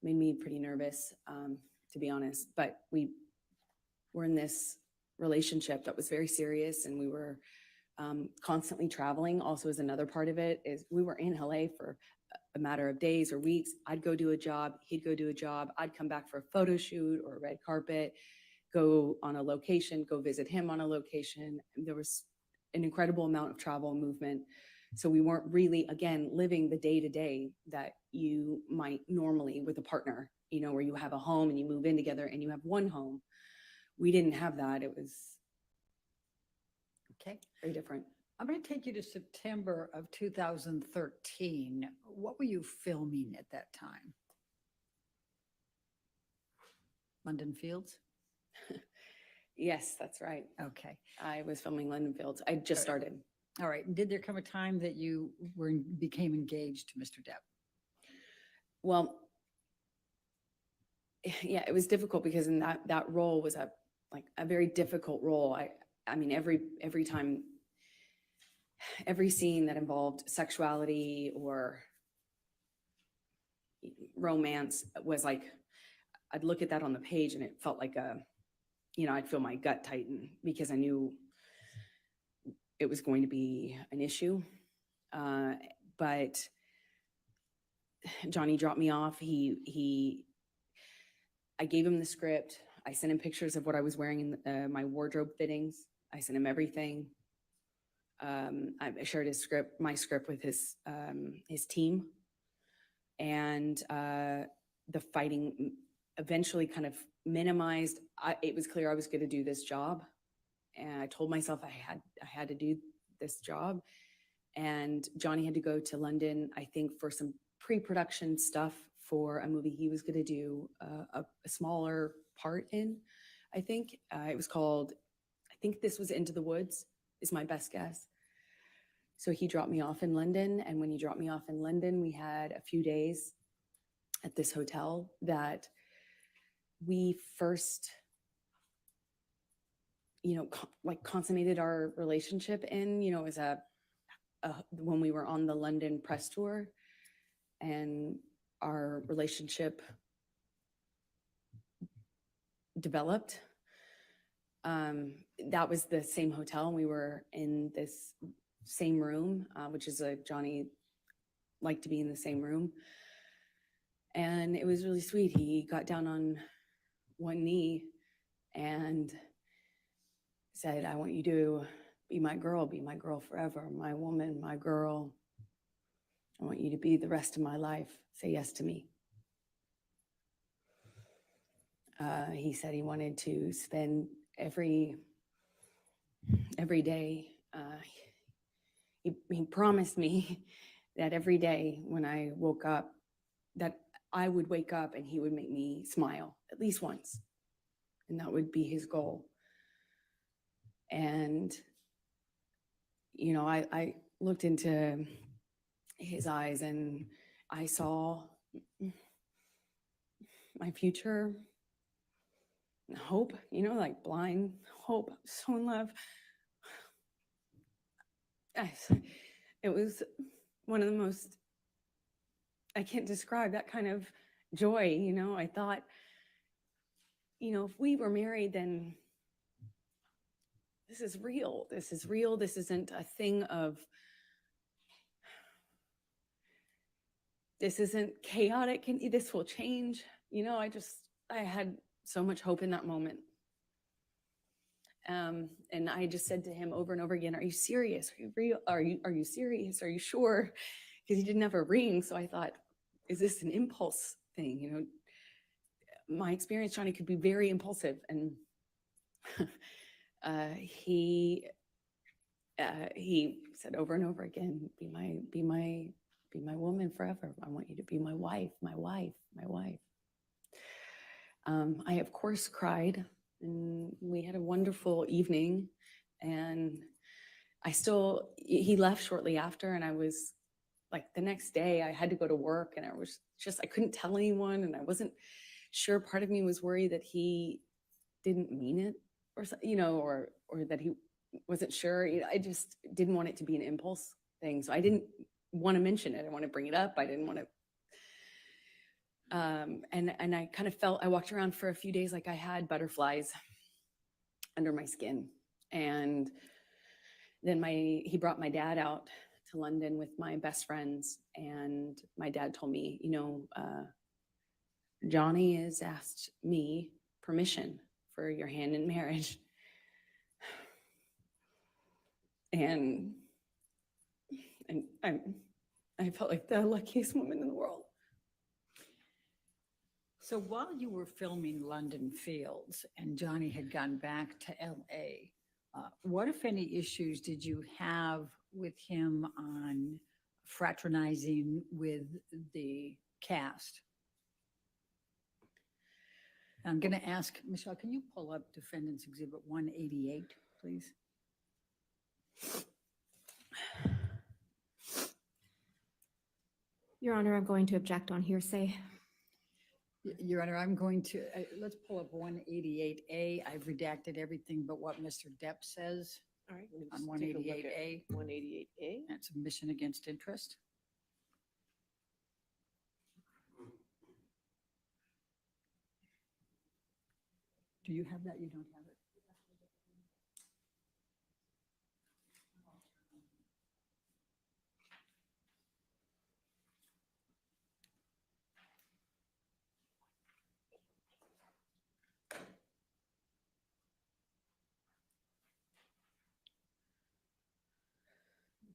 made me pretty nervous, to be honest. But we were in this relationship that was very serious, and we were constantly traveling. Also, as another part of it is we were in LA for a matter of days or weeks. I'd go do a job, he'd go do a job. I'd come back for a photo shoot or a red carpet, go on a location, go visit him on a location. There was an incredible amount of travel and movement. So we weren't really, again, living the day-to-day that you might normally with a partner, where you have a home and you move in together and you have one home. We didn't have that. It was
Okay.
very different.
I'm going to take you to September of 2013. What were you filming at that time? London Fields?
Yes, that's right.
Okay.
I was filming London Fields. I just started.
All right. Did there come a time that you became engaged to Mr. Depp? Well,
Yeah, it was difficult because in that role was a very difficult role. I mean, every time, every scene that involved sexuality or romance was like, I'd look at that on the page and it felt like I'd feel my gut tighten because I knew it was going to be an issue. But Johnny dropped me off. I gave him the script. I sent him pictures of what I was wearing in my wardrobe fittings. I sent him everything. I shared my script with his team, and the fighting eventually kind of minimized. It was clear I was going to do this job, and I told myself I had to do this job. And Johnny had to go to London, I think, for some pre-production stuff for a movie he was going to do a smaller part in. I think it was called, I think this was Into the Woods, is my best guess. So he dropped me off in London. And when he dropped me off in London, we had a few days at this hotel that we first, like consummated our relationship in, as when we were on the London press tour, and our relationship developed. That was the same hotel, and we were in this same room, which is Johnny liked to be in the same room. And it was really sweet. He got down on one knee and said, "I want you to be my girl forever, my woman, my girl. I want you to be the rest of my life. Say yes to me." He said he wanted to spend every day. He promised me that every day when I woke up, that I would wake up and he would make me smile at least once. And that would be his goal. And, I looked into his eyes and I saw my future, hope, like blind hope, so in love. It was one of the most, I can't describe that kind of joy. I thought, if we were married, then this is real. This is real. This isn't a thing of, this isn't chaotic, and this will change. I had so much hope in that moment. And I just said to him over and over again, "Are you serious? Are you real? Are you serious? Are you sure?" Because he didn't have a ring. So I thought, is this an impulse thing? My experience, Johnny, could be very impulsive. And he said over and over again, be my woman forever. I want you to be my wife, my wife, my wife. I, of course, cried, and we had a wonderful evening. And he left shortly after, and I was like, the next day I had to go to work, and I couldn't tell anyone, and I wasn't sure. Part of me was worried that he didn't mean it, or that he wasn't sure. I just didn't want it to be an impulse thing. So I didn't want to mention it. I want to bring it up. I didn't want to. And I kind of I walked around for a few days like I had butterflies under my skin. And then he brought my dad out to London with my best friends. And my dad told me, Johnny has asked me permission for your hand in marriage. And I felt like the luckiest woman in the world.
So while you were filming London Fields and Johnny had gone back to LA, what, if any, issues did you have with him on fraternizing with the cast? I'm going to ask, Michelle, can you pull up Defendant's Exhibit 188, please?
Your Honor, I'm going to object on hearsay.
Your Honor, I'm going to, let's pull up 188A. I've redacted everything but what Mr. Depp says
All right.
on 188A.
188A.
That's submission against interest. Do you have that? You don't have it?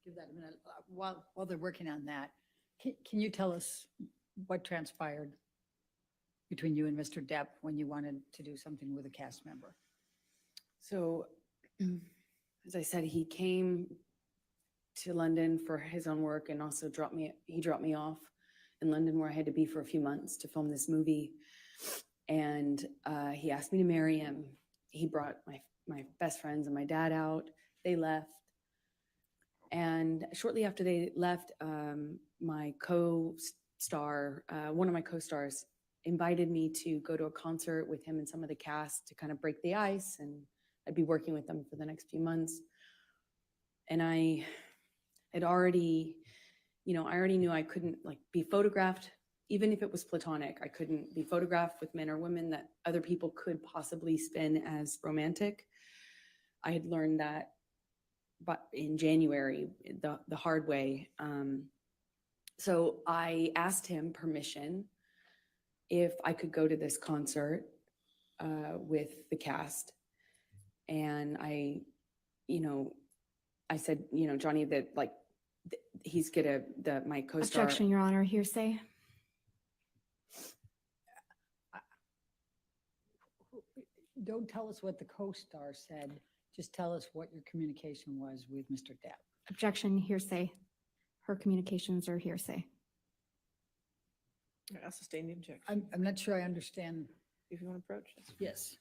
Give that a minute. While they're working on that, can you tell us what transpired between you and Mr. Depp when you wanted to do something with a cast member?
So, as I said, he came to London for his own work, and also he dropped me off in London, where I had to be for a few months to film this movie. And he asked me to marry him. He brought my best friends and my dad out. They left. And shortly after they left, my co-star, one of my co-stars, invited me to go to a concert with him and some of the cast to kind of break the ice, and I'd be working with them for the next few months. And I had already, I already knew I couldn't like be photographed, even if it was platonic. I couldn't be photographed with men or women that other people could possibly spin as romantic. I had learned that, but in January, the hard way. So I asked him permission if I could go to this concert with the cast. And I said, Johnny, that like, he's gonna, my co-star.
Objection, Your Honor, hearsay.
Don't tell us what the co-star said. Just tell us what your communication was with Mr. Depp.
Objection, hearsay. Her communications are hearsay.
I'll sustain the objection.
I'm not sure I understand.
If you want to approach this.
Yes.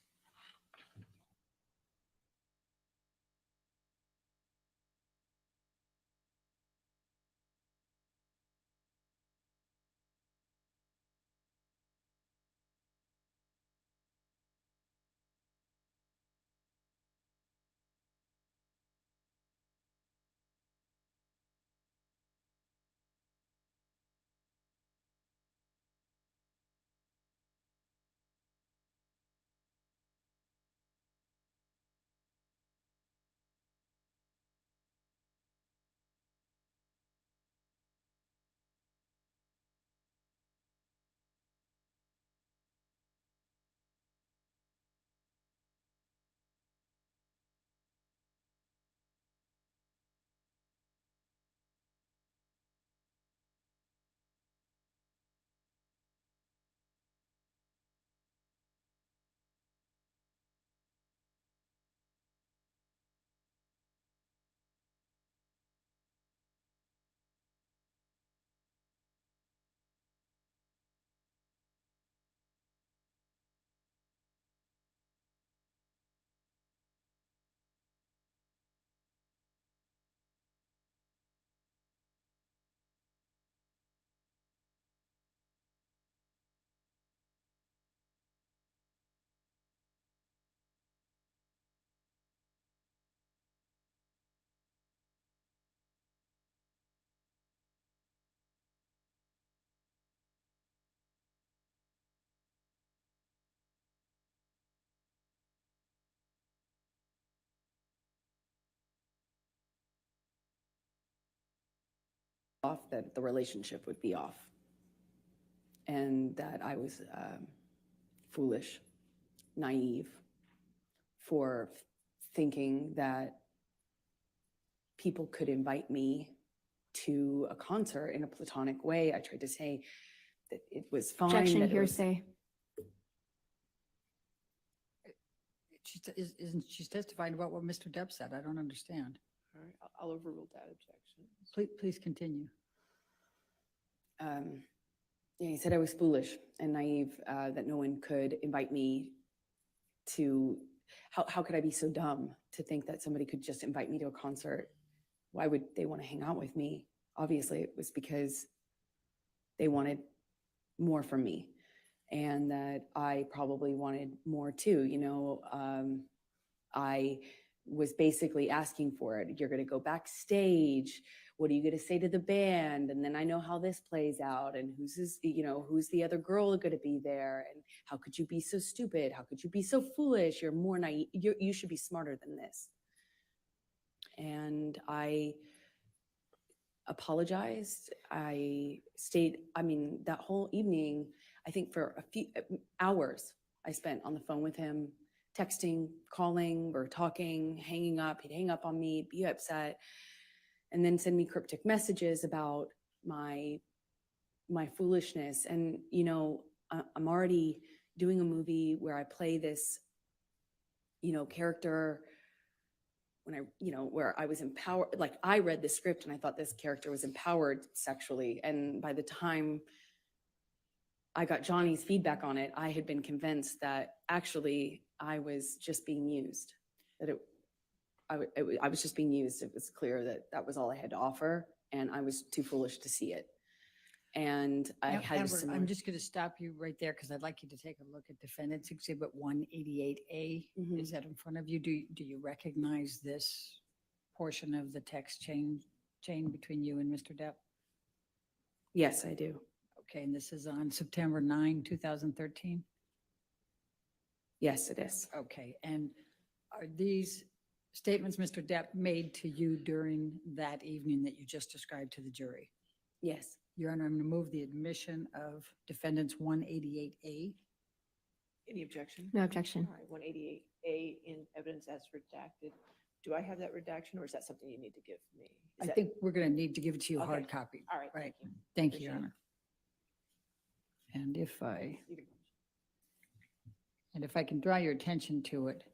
Off, that the relationship would be off, and that I was foolish, naive for thinking that people could invite me to a concert in a platonic way. I tried to say that it was fine.
Objection,
that it was-
hearsay.
She's testifying about what Mr. Depp said. I don't understand.
All right, I'll overrule that objection.
Please continue.
Yeah, he said I was foolish and naive, that no one could invite me to, how could I be so dumb to think that somebody could just invite me to a concert? Why would they want to hang out with me? Obviously, it was because they wanted more from me, and that I probably wanted more too. I was basically asking for it. You're going to go backstage. What are you going to say to the band? And then I know how this plays out, and who's the other girl going to be there? And how could you be so stupid? How could you be so foolish? You're more naive. You should be smarter than this. And I apologized. I stayed, that whole evening, I think for a few hours, I spent on the phone with him, texting, calling, or talking, hanging up. He'd hang up on me, be upset, and then send me cryptic messages about my foolishness. And, I'm already doing a movie where I play this, character where I was empowered. Like, I read the script and I thought this character was empowered sexually. And by the time I got Johnny's feedback on it, I had been convinced that actually I was just being used. I was just being used. It was clear that that was all I had to offer, and I was too foolish to see it. And I had a
Amber,
similar.
I'm just going to stop you right there because I'd like you to take a look at Defendant's Exhibit 188A.
Mhm.
Is that in front of you? Do you recognize this portion of the text chain between you and Mr. Depp?
Yes, I do.
Okay, and this is on September 9, 2013?
Yes, it is.
Okay, and are these statements Mr. Depp made to you during that evening that you just described to the jury?
Yes.
Your Honor, I'm going to move the admission of Defendants 188A.
Any objection?
No objection.
All right, 188A in evidence as redacted. Do I have that redaction or is that something you need to give me? Is
I
that-
think we're going to need to give it to you
Okay.
hard copy.
All right,
Right.
thank you.
Thank you, Your
Appreciate it.
Honor.
You can-
And if I can draw your attention to it,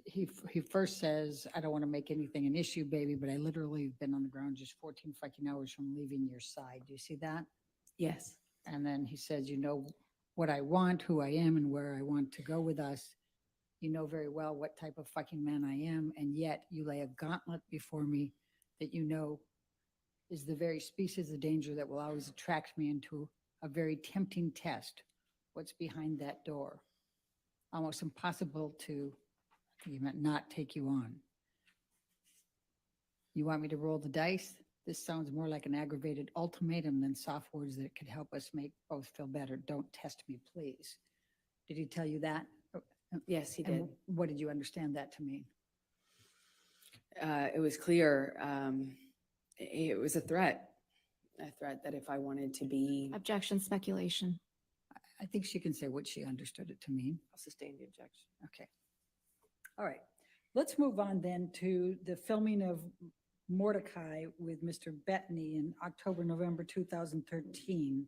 he first says, I don't want to make anything an issue, baby, but I literally have been on the ground just 14 fucking hours from leaving your side. Do you see that?
Yes.
And then he says, you know what I want, who I am, and where I want to go with us. You know very well what type of fucking man I am, and yet you lay a gauntlet before me that you know is the very species of danger that will always attract me into a very tempting test. What's behind that door? Almost impossible to, I think he meant not take you on. You want me to roll the dice? This sounds more like an aggravated ultimatum than soft words that could help us make both feel better. Don't test me, please. Did he tell you that?
Yes, he
And
did.
what did you understand that to mean?
It was clear. It was a threat that if I wanted to be,
Objection, speculation.
I think she can say what she understood it to mean.
I'll sustain the objection.
Okay. All right. Let's move on then to the filming of Mordecai with Mr. Bettany in October, November 2013.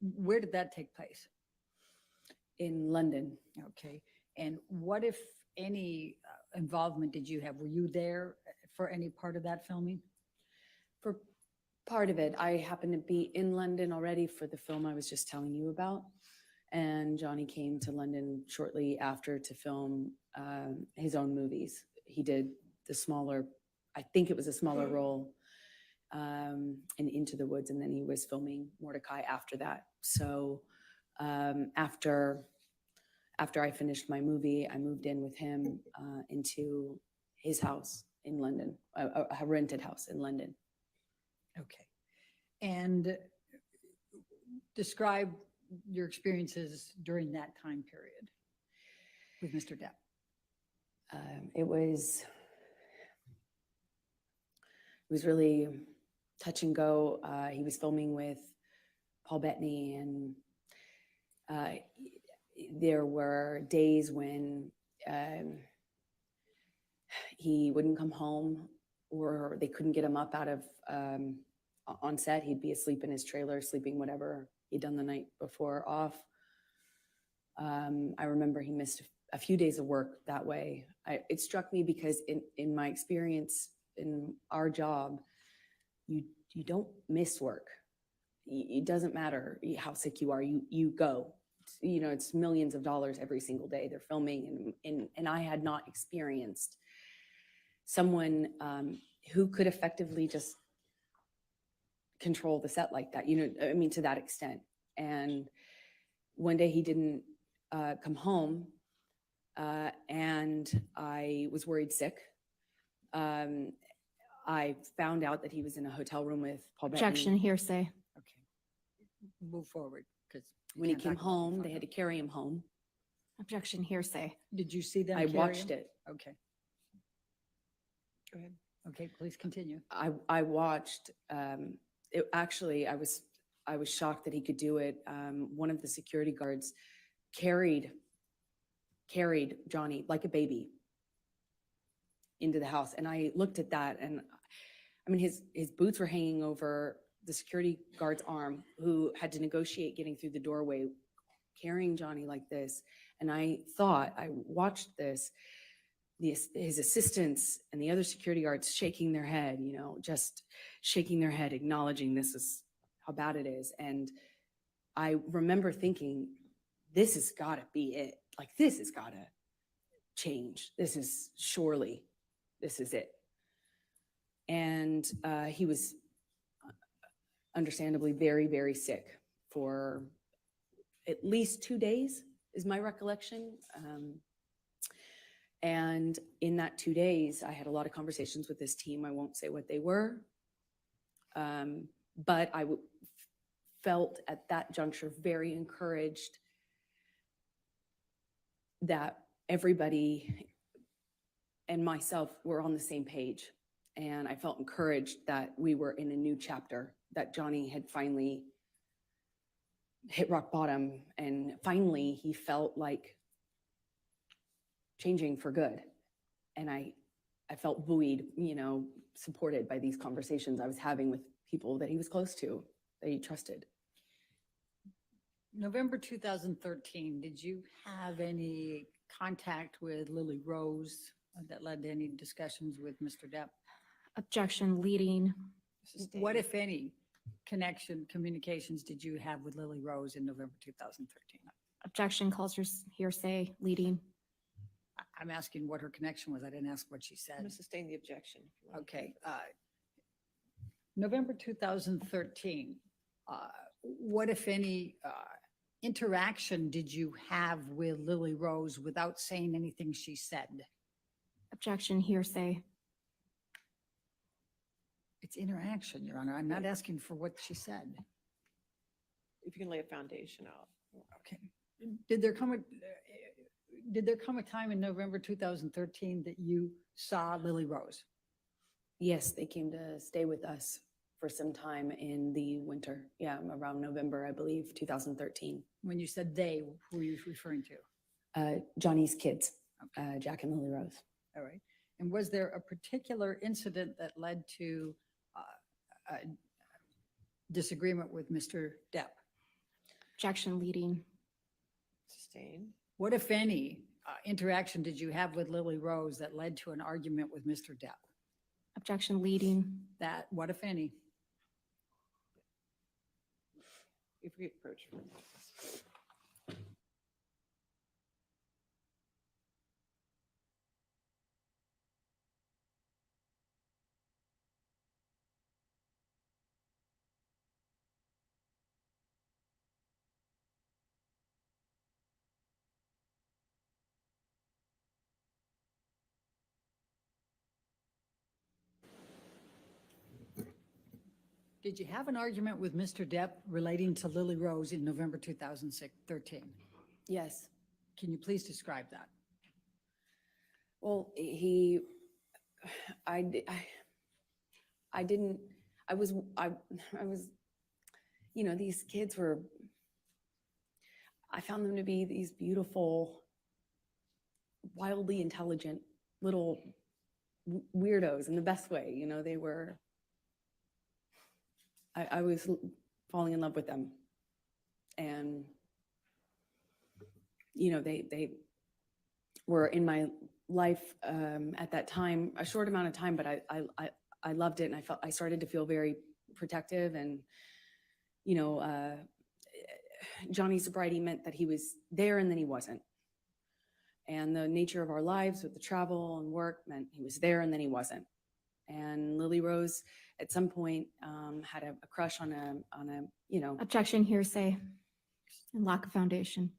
Where did that take place?
in London.
Okay. And what, if any, involvement did you have? Were you there for any part of that filming?
For part of it, I happened to be in London already for the film I was just telling you about. And Johnny came to London shortly after to film his own movies. He did the smaller, I think it was a smaller role in Into the Woods, and then he was filming Mordecai after that. So after I finished my movie, I moved in with him into his house in London, a rented house in London.
Okay. And describe your experiences during that time period with Mr. Depp.
It was really touch and go. He was filming with Paul Bettany, and there were days when he wouldn't come home, or they couldn't get him up out of on set. He'd be asleep in his trailer, sleeping whatever he'd done the night before off. I remember he missed a few days of work that way. It struck me because in my experience in our job, you don't miss work. It doesn't matter how sick you are, you go. You know, it's millions of dollars every single day they're filming, and I had not experienced someone who could effectively just control the set like that, you know, I mean, to that extent. And one day he didn't come home, and I was worried sick. I found out that he was in a hotel room with Paul Bettany.
Objection, hearsay.
Okay. Move forward, because.
When he came home, they had to carry him home.
Objection, hearsay.
Did you see them?
I
carry
watched
him?
it.
Okay.
Go ahead.
Okay, please continue.
I watched. It actually, I was shocked that he could do it. One of the security guards carried Johnny like a baby into the house, and I looked at that, and I mean, his boots were hanging over the security guard's arm, who had to negotiate getting through the doorway, carrying Johnny like this. And I watched this, his assistants and the other security guards shaking their head, you know, just shaking their head, acknowledging this is how bad it is. And I remember thinking, this has got to be it. Like, this has got to, change. This is it. And he was understandably very, very sick for at least 2 days, is my recollection. And in that 2 days, I had a lot of conversations with this team. I won't say what they were, but I felt at that juncture very encouraged that everybody and myself were on the same page. And I felt encouraged that we were in a new chapter, that Johnny had finally hit rock bottom, and finally he felt like changing for good. And I felt buoyed, supported by these conversations I was having with people that he was close to, that he trusted.
November 2013, did you have any contact with Lily Rose that led to any discussions with Mr. Depp?
Objection leading.
What, if any, communications did you have with Lily Rose in November 2013?
Objection calls for hearsay leading.
I'm asking what her connection was. I didn't ask what she
I'm going
said.
to sustain the objection. if you want.
Okay. November 2013, what, if any, interaction did you have with Lily Rose without saying anything she said?
Objection hearsay.
It's interaction, Your Honor. I'm not asking for what she said.
If you can lay a foundation out.
Okay. Did there come a time in November 2013 that you saw Lily Rose?
Yes, they came to stay with us for some time in the winter. Yeah, around November, I believe, 2013.
When you said they, who are you referring to?
Johnny's kids, Jack and Lily Rose.
All right. And was there a particular incident that led to a disagreement with Mr. Depp?
Objection leading.
Sustain.
What, if any, interaction did you have with Lily Rose that led to an argument with Mr. Depp?
Objection leading.
That, what, if any?
If we approach.
Did you have an argument with Mr. Depp relating to Lily Rose in November 2013?
Yes.
Can you please describe that?
Well, I was, these kids were, I found them to be these beautiful, wildly intelligent little weirdos in the best way. They were, I was falling in love with them. And, they were in my life at that time, a short amount of time, but I loved it. And I started to feel very protective. And, Johnny's sobriety meant that he was there and then he wasn't. And the nature of our lives with the travel and work meant he was there and then he wasn't. And Lily Rose at some point had a crush on a
Objection hearsay and lack of foundation.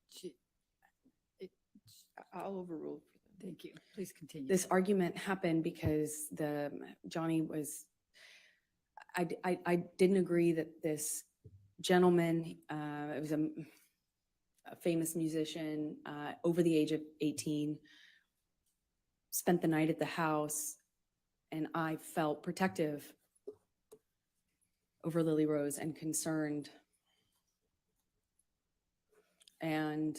I'll overrule.
Thank you. Please continue.
this argument happened because Johnny was, I didn't agree that this gentleman, it was a famous musician over the age of 18, spent the night at the house, and I felt protective over Lily Rose and concerned. And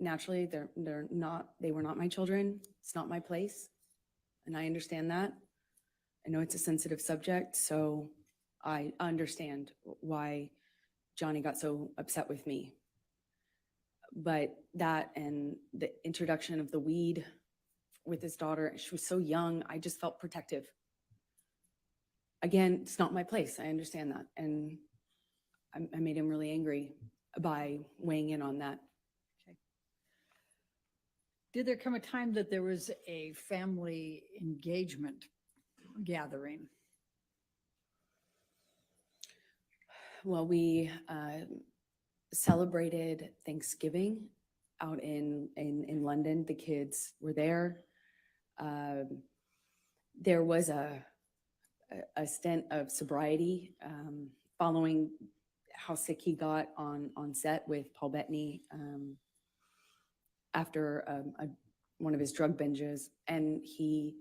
naturally, they were not my children. It's not my place. And I understand that. I know it's a sensitive subject, so I understand why Johnny got so upset with me. But that and the introduction of the weed with his daughter, she was so young, I just felt protective. Again, it's not my place. I understand that. And I made him really angry by weighing in on that.
Did there come a time that there was a family engagement gathering?
Well, we celebrated Thanksgiving out in London. The kids were there. There was a stint of sobriety following how sick he got on set with Paul Bettany after one of his drug binges, and he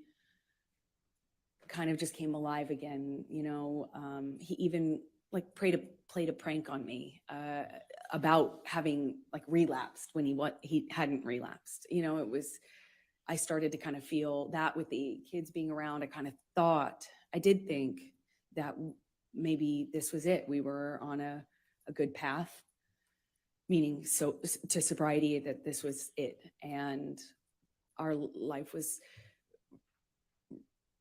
kind of just came alive again. You know, he even like played a prank on me about having like relapsed when he hadn't relapsed. You know, I started to kind of feel that with the kids being around. I did think that maybe this was it. We were on a good path, meaning to sobriety, that this was it. And our life was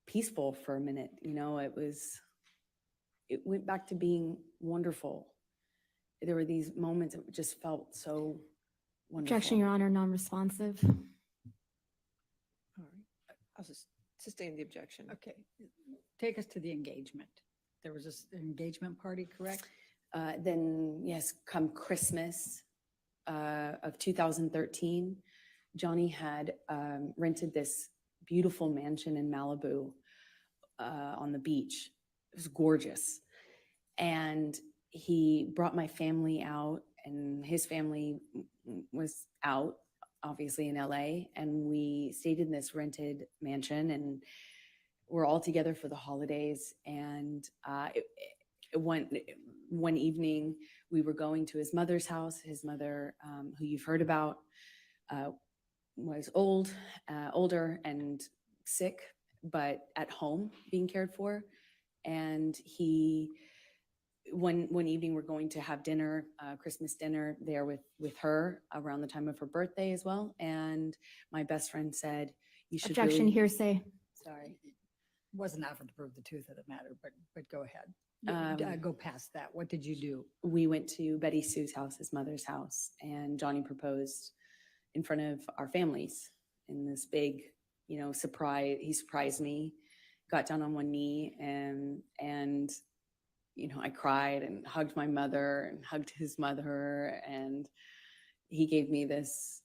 peaceful for a minute. You know, it went back to being wonderful. There were these moments that just felt so wonderful.
Objection, Your Honor, non-responsive.
All right. I'll just sustain the objection.
Okay, take us to the engagement. There was an engagement party, correct?
Then yes, come Christmas of 2013, Johnny had rented this beautiful mansion in Malibu on the beach. It was gorgeous. And he brought my family out, and his family was out, obviously in LA. And we stayed in this rented mansion, and we're all together for the holidays. And one evening we were going to his mother's house. His mother, who you've heard about, was older and sick, but at home being cared for. And one evening we're going to have dinner, Christmas dinner there with her around the time of her birthday as well. And my best friend said, "You should."
Objection,
really...
hearsay.
Sorry.
Wasn't offered to prove the truth of the matter, but go ahead. Go past that. What did you do?
We went to Betty Sue's house, his mother's house, and Johnny proposed in front of our families in this big, surprise. He surprised me, got down on one knee, and I cried and hugged my mother and hugged his mother, and he gave me this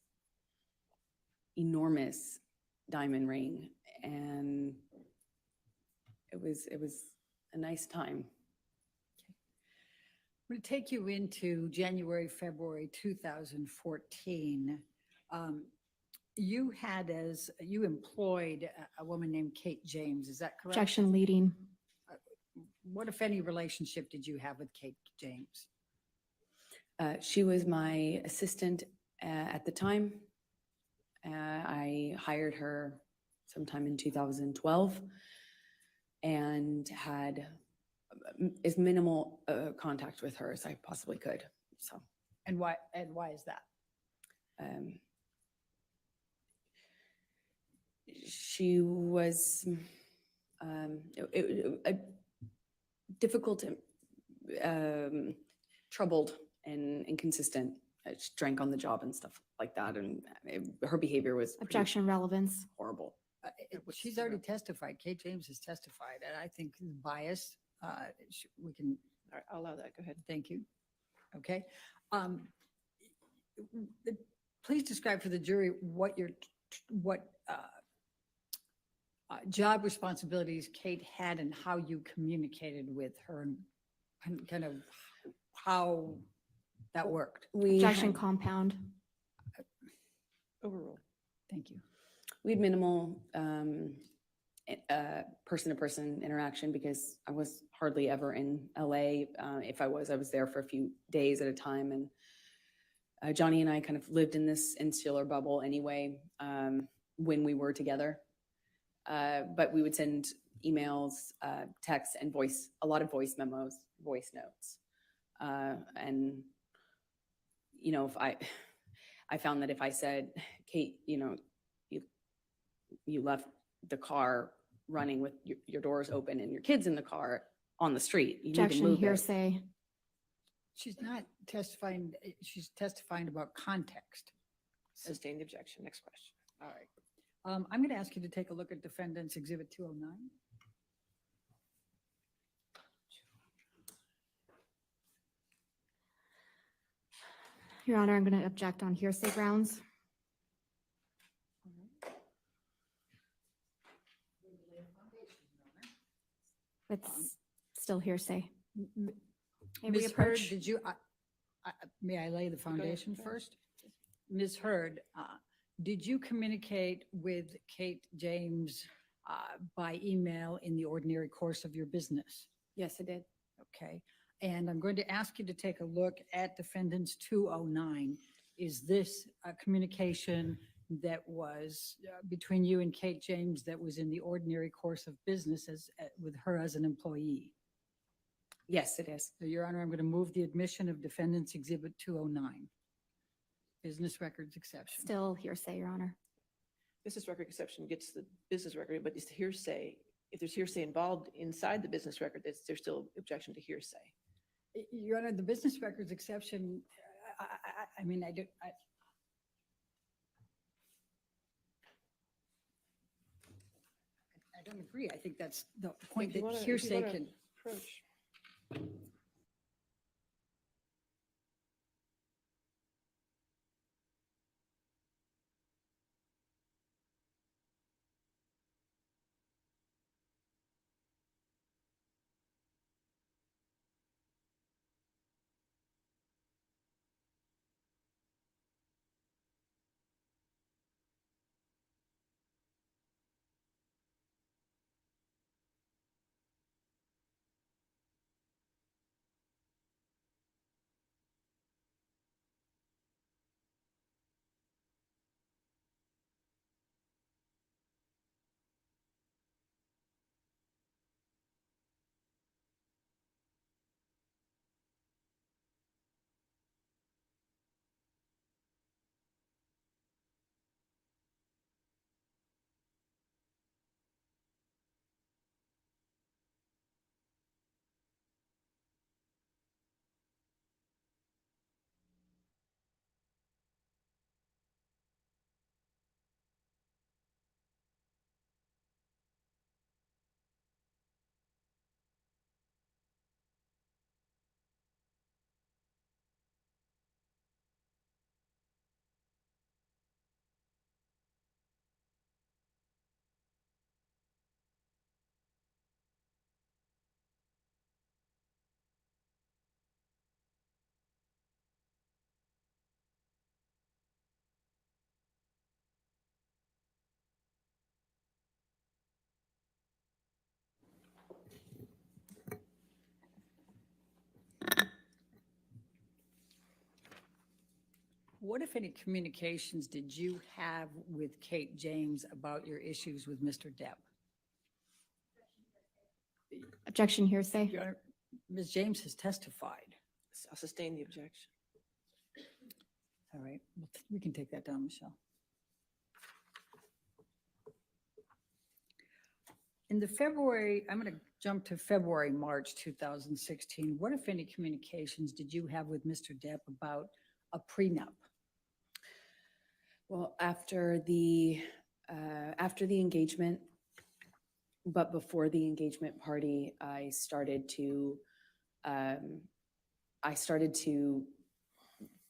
enormous diamond ring, and it was a nice time.
I'm going to take you into January, February 2014. You employed a woman named Kate James. Is that correct?
Objection, leading.
What, if any, relationship did you have with Kate James?
She was my assistant at the time. I hired her sometime in 2012 and had as minimal contact with her as I possibly could. So.
And why is that?
She was difficult, troubled, and inconsistent. She drank on the job and stuff like that, and her behavior was
Objection, relevance.
horrible.
She's already testified. Kate James has testified, and I think bias. We can.
All right, I'll allow that. Go ahead.
Thank you. Okay. Please describe for the jury what job responsibilities Kate had and how you communicated with her, and kind of how that worked.
Objection, compound.
Overruled.
Thank you.
We had minimal person-to-person interaction because I was hardly ever in LA. If I was there for a few days at a time. And Johnny and I kind of lived in this insular bubble anyway when we were together. But we would send emails, texts, and a lot of voice memos, voice notes. And, if I found that if I said, "Kate, you left the car running with your doors open and your kids in the car on the street. You need to
Objection,
move it."
hearsay.
She's not testifying. She's testifying about context.
Sustain the objection. Next question.
All right. I'm going to ask you to take a look at Defendant's Exhibit 209.
Your Honor, I'm going to object on hearsay grounds. It's still hearsay. May we
Ms. Hurd,
approach?
did you, may I lay the foundation first? Ms. Hurd, did you communicate with Kate James by email in the ordinary course of your business?
Yes, I did.
Okay. And I'm going to ask you to take a look at Defendant's 209. Is this a communication that was between you and Kate James that was in the ordinary course of business with her as an employee?
Yes, it is.
So, Your Honor, I'm going to move the admission of Defendant's Exhibit 209. Business records exception.
Still hearsay, Your Honor.
Business record exception gets the business record, but it's hearsay. If there's hearsay involved inside the business record, there's still objection to hearsay.
Your Honor, the business records exception, I mean, I don't agree. I think that's the point
If you
that
wanna- if you
hearsay
wanna
can.
approach.
What, if any, communications did you have with Kate James about your issues with Mr. Depp?
Objection hearsay.
Your Honor, Ms. James has testified.
I'll sustain the objection.
All right, we can take that down, Michelle. In the February, I'm going to jump to February, March 2016. What, if any, communications did you have with Mr. Depp about a prenup?
Well, after the engagement, but before the engagement party, I started to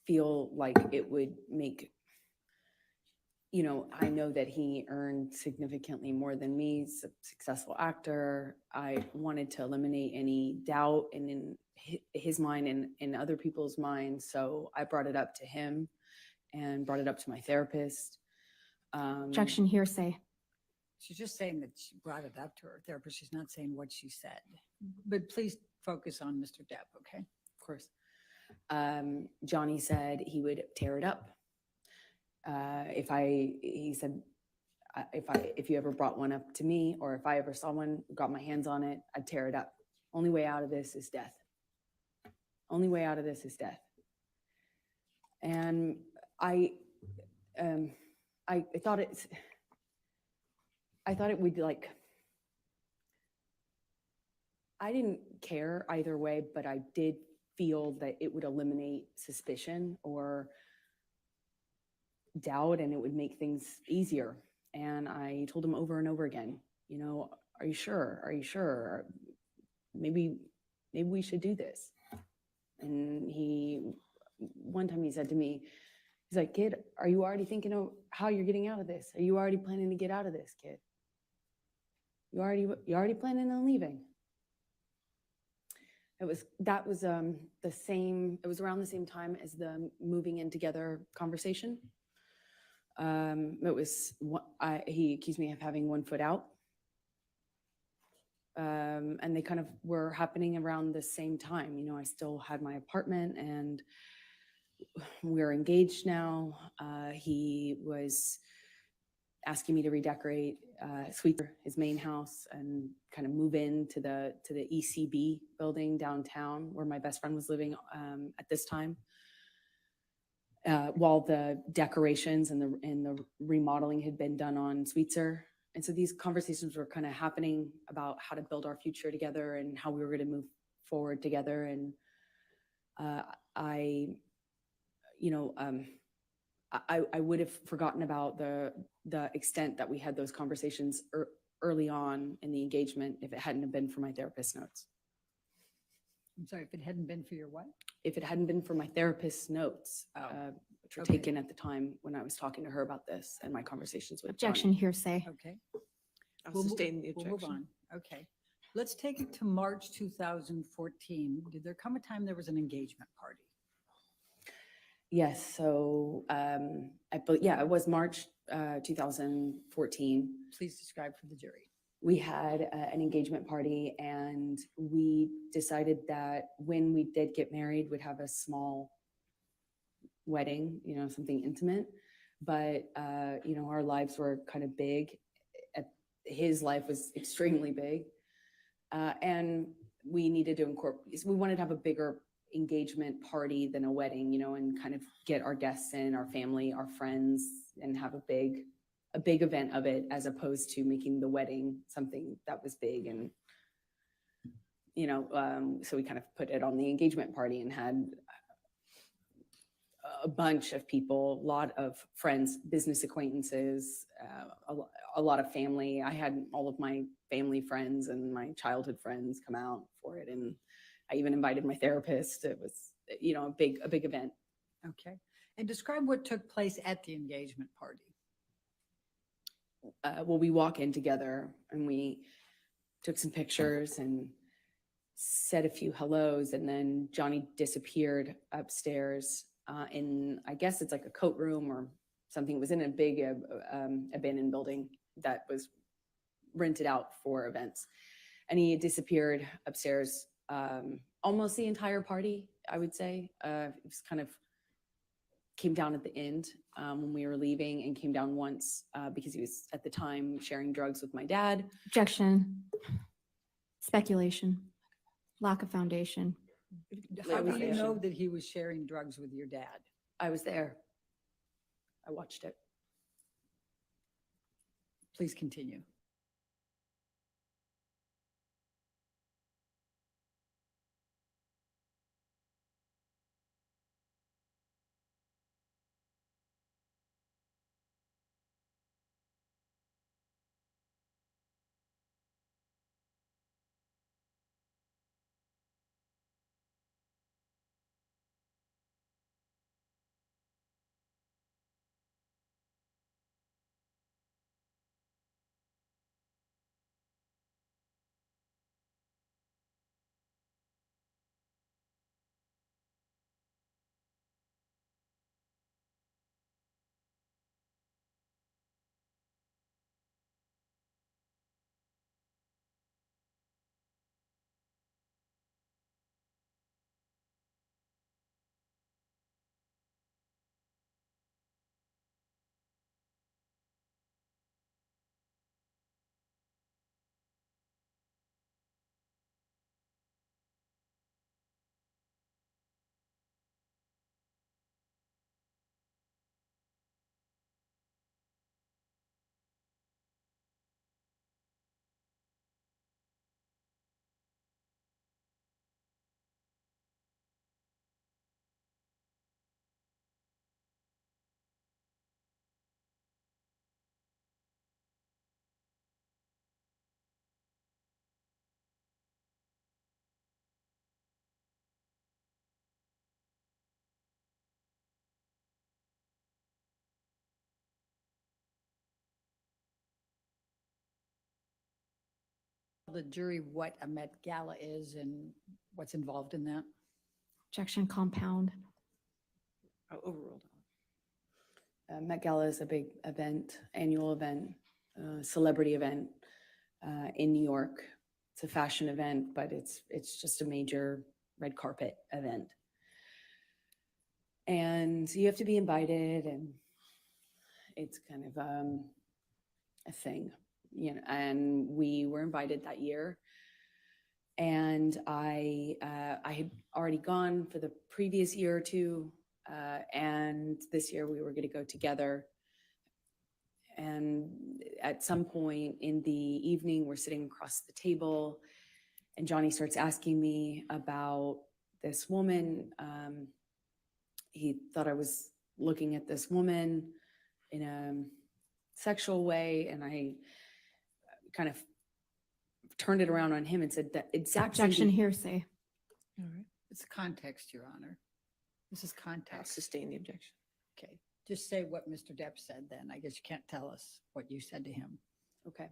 feel like it would make, I know that he earned significantly more than me. He's a successful actor. I wanted to eliminate any doubt in his mind and in other people's minds. So I brought it up to him and brought it up to my therapist.
Objection hearsay.
She's just saying that she brought it up to her therapist. She's not saying what she said. But please focus on Mr. Depp, okay?
Of course. Johnny said he would tear it up. He said, if you ever brought one up to me, or if I ever saw one, got my hands on it, I'd tear it up. Only way out of this is death. Only way out of this is death. And I thought it would, like, I didn't care either way, but I did feel that it would eliminate suspicion, or doubt and it would make things easier. And I told him over and over again, you know, are you sure? Are you sure? Maybe we should do this. And one time he said to me, he's like, kid, are you already thinking of how you're getting out of this? Are you already planning to get out of this, kid? You already planning on leaving? It was around the same time as the moving in together conversation. He accused me of having one foot out. And they kind of were happening around the same time. You know, I still had my apartment and we're engaged now. He was asking me to redecorate Sweetser, his main house, and kind of move into the ECB building downtown where my best friend was living at this time. While the decorations and the remodeling had been done on Sweetser. And so these conversations were kind of happening about how to build our future together and how we were going to move forward together. And I would have forgotten about the extent that we had those conversations early on in the engagement if it hadn't have been for my therapist's notes.
I'm sorry, if it hadn't been for your what?
If it hadn't been for my therapist's notes, which were
Okay.
taken at the time when I was talking to her about this and my conversations with
Objection,
Johnny.
hearsay.
Okay.
I'll
We'll mo-
sustain the
We'll move
objection.
on. Okay. Let's take it to March 2014. Did there come a time there was an engagement party?
Yes, so it was March 2014.
Please describe for the jury.
We had an engagement party and we decided that when we did get married, we'd have a small wedding, you know, something intimate. But, you know, our lives were kind of big. His life was extremely big. And we needed to we wanted to have a bigger engagement party than a wedding, you know, and kind of get our guests in, our family, our friends, and have a big event of it, as opposed to making the wedding something that was big. And, you know, so we kind of put it on the engagement party and had a bunch of people, a lot of friends, business acquaintances, a lot of family. I had all of my family friends and my childhood friends come out for it. And I even invited my therapist. It was, you know, a big event.
Okay. And describe what took place at the engagement party.
Well, we walk in together and we took some pictures and said a few hellos, and then Johnny disappeared upstairs in, I guess it's like a coat room or something. It was in a big abandoned building that was rented out for events. And he disappeared upstairs almost the entire party, I would say. It was kind of came down at the end when we were leaving, and came down once because he was at the time sharing drugs with my dad.
Objection. Speculation. Lack of foundation.
How do you
Legislation.
know that he was sharing drugs with your dad?
I was there. I watched it.
Please continue. the jury what a Met Gala is and what's involved in that?
Objection compound.
Oh, overruled.
Met Gala is a big event, annual event, celebrity event in New York. It's a fashion event, but it's just a major red carpet event. And you have to be invited, and it's kind of a thing, you know. And we were invited that year, and I had already gone for the previous year or two, and this year we were going to go together. And at some point in the evening, we're sitting across the table, and Johnny starts asking me about this woman. He thought I was looking at this woman in a sexual way, and I kind of turned it around on him and said that exact same
Objection
be-
hearsay.
All right.
It's context, Your Honor. This is
I'll
context.
sustain the objection.
Okay, just say what Mr. Depp said then. I guess you can't tell us what you said to him.
Okay.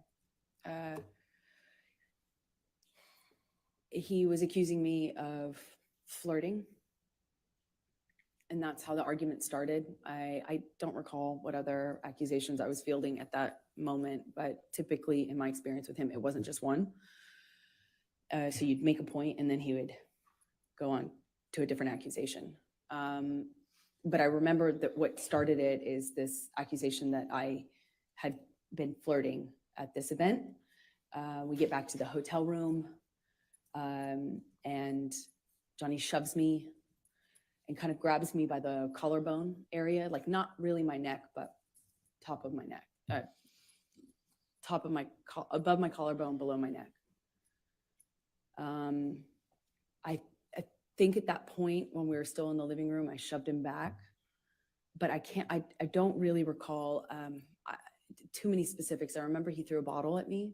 He was accusing me of flirting, and that's how the argument started. I don't recall what other accusations I was fielding at that moment, but typically in my experience with him, it wasn't just one. So you'd make a point and then he would go on to a different accusation. But I remember that what started it is this accusation that I had been flirting at this event. We get back to the hotel room, and Johnny shoves me and kind of grabs me by the collarbone area, like not really my neck, but top of my neck, top of my, above my collarbone, below my neck. I think at that point when we were still in the living room, I shoved him back, but I don't really recall too many specifics. I remember he threw a bottle at me.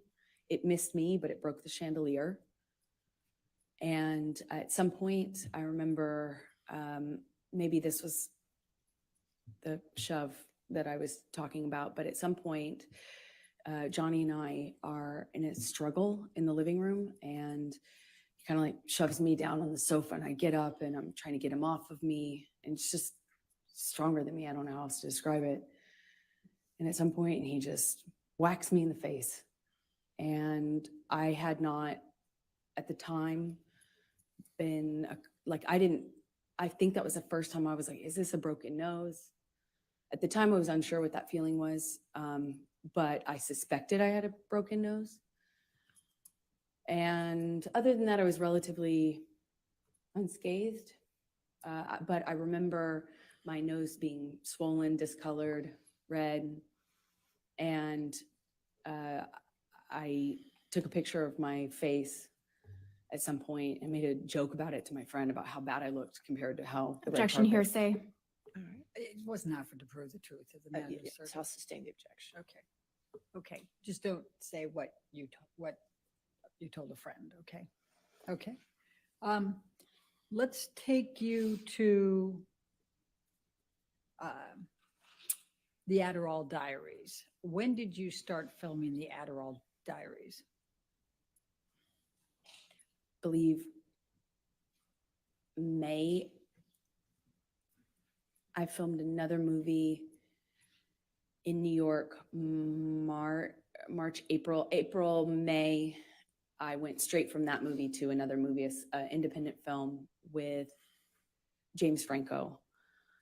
It missed me, but it broke the chandelier. And at some point, I remember maybe this was the shove that I was talking about, but at some point, Johnny and I are in a struggle in the living room, and he kind of like shoves me down on the sofa, and I get up and I'm trying to get him off of me, and it's just stronger than me. I don't know how else to describe it. And at some point, he just whacks me in the face. And I had not, at the time, been I think that was the first time I was like, is this a broken nose? At the time, I was unsure what that feeling was, but I suspected I had a broken nose. And other than that, I was relatively unscathed. But I remember my nose being swollen, discolored, red. And I took a picture of my face at some point and made a joke about it to my friend about how bad I looked compared to how the red
Objection
carpet.
hearsay.
All right.
It was not for to prove the truth of the matter.
Yes,
sir.
I'll sustain the objection.
Okay. Okay, just don't say what you told a friend, okay? Okay. Let's take you to the Adderall Diaries. When did you start filming the Adderall Diaries?
Believe May. I filmed another movie in New York, March, April, May. I went straight from that movie to another movie, an independent film with James Franco.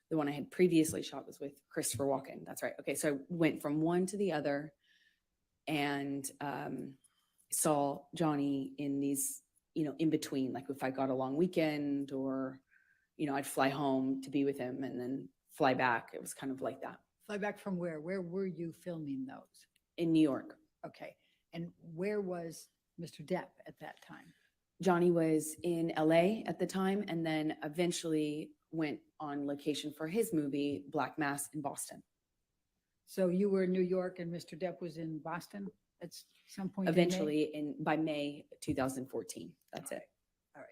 The one I had previously shot was with Christopher Walken. That's right. Okay, so I went from one to the other and saw Johnny in these, in between, like if I got a long weekend or, I'd fly home to be with him and then fly back. It was kind of like that.
Fly back from where? Where were you filming those?
In New York.
Okay, and where was Mr. Depp at that time?
Johnny was in LA at the time and then eventually went on location for his movie, Black Mass, in Boston.
So you were in New York and Mr. Depp was in Boston at some point? in May?
Eventually by May 2014. That's it.
All right.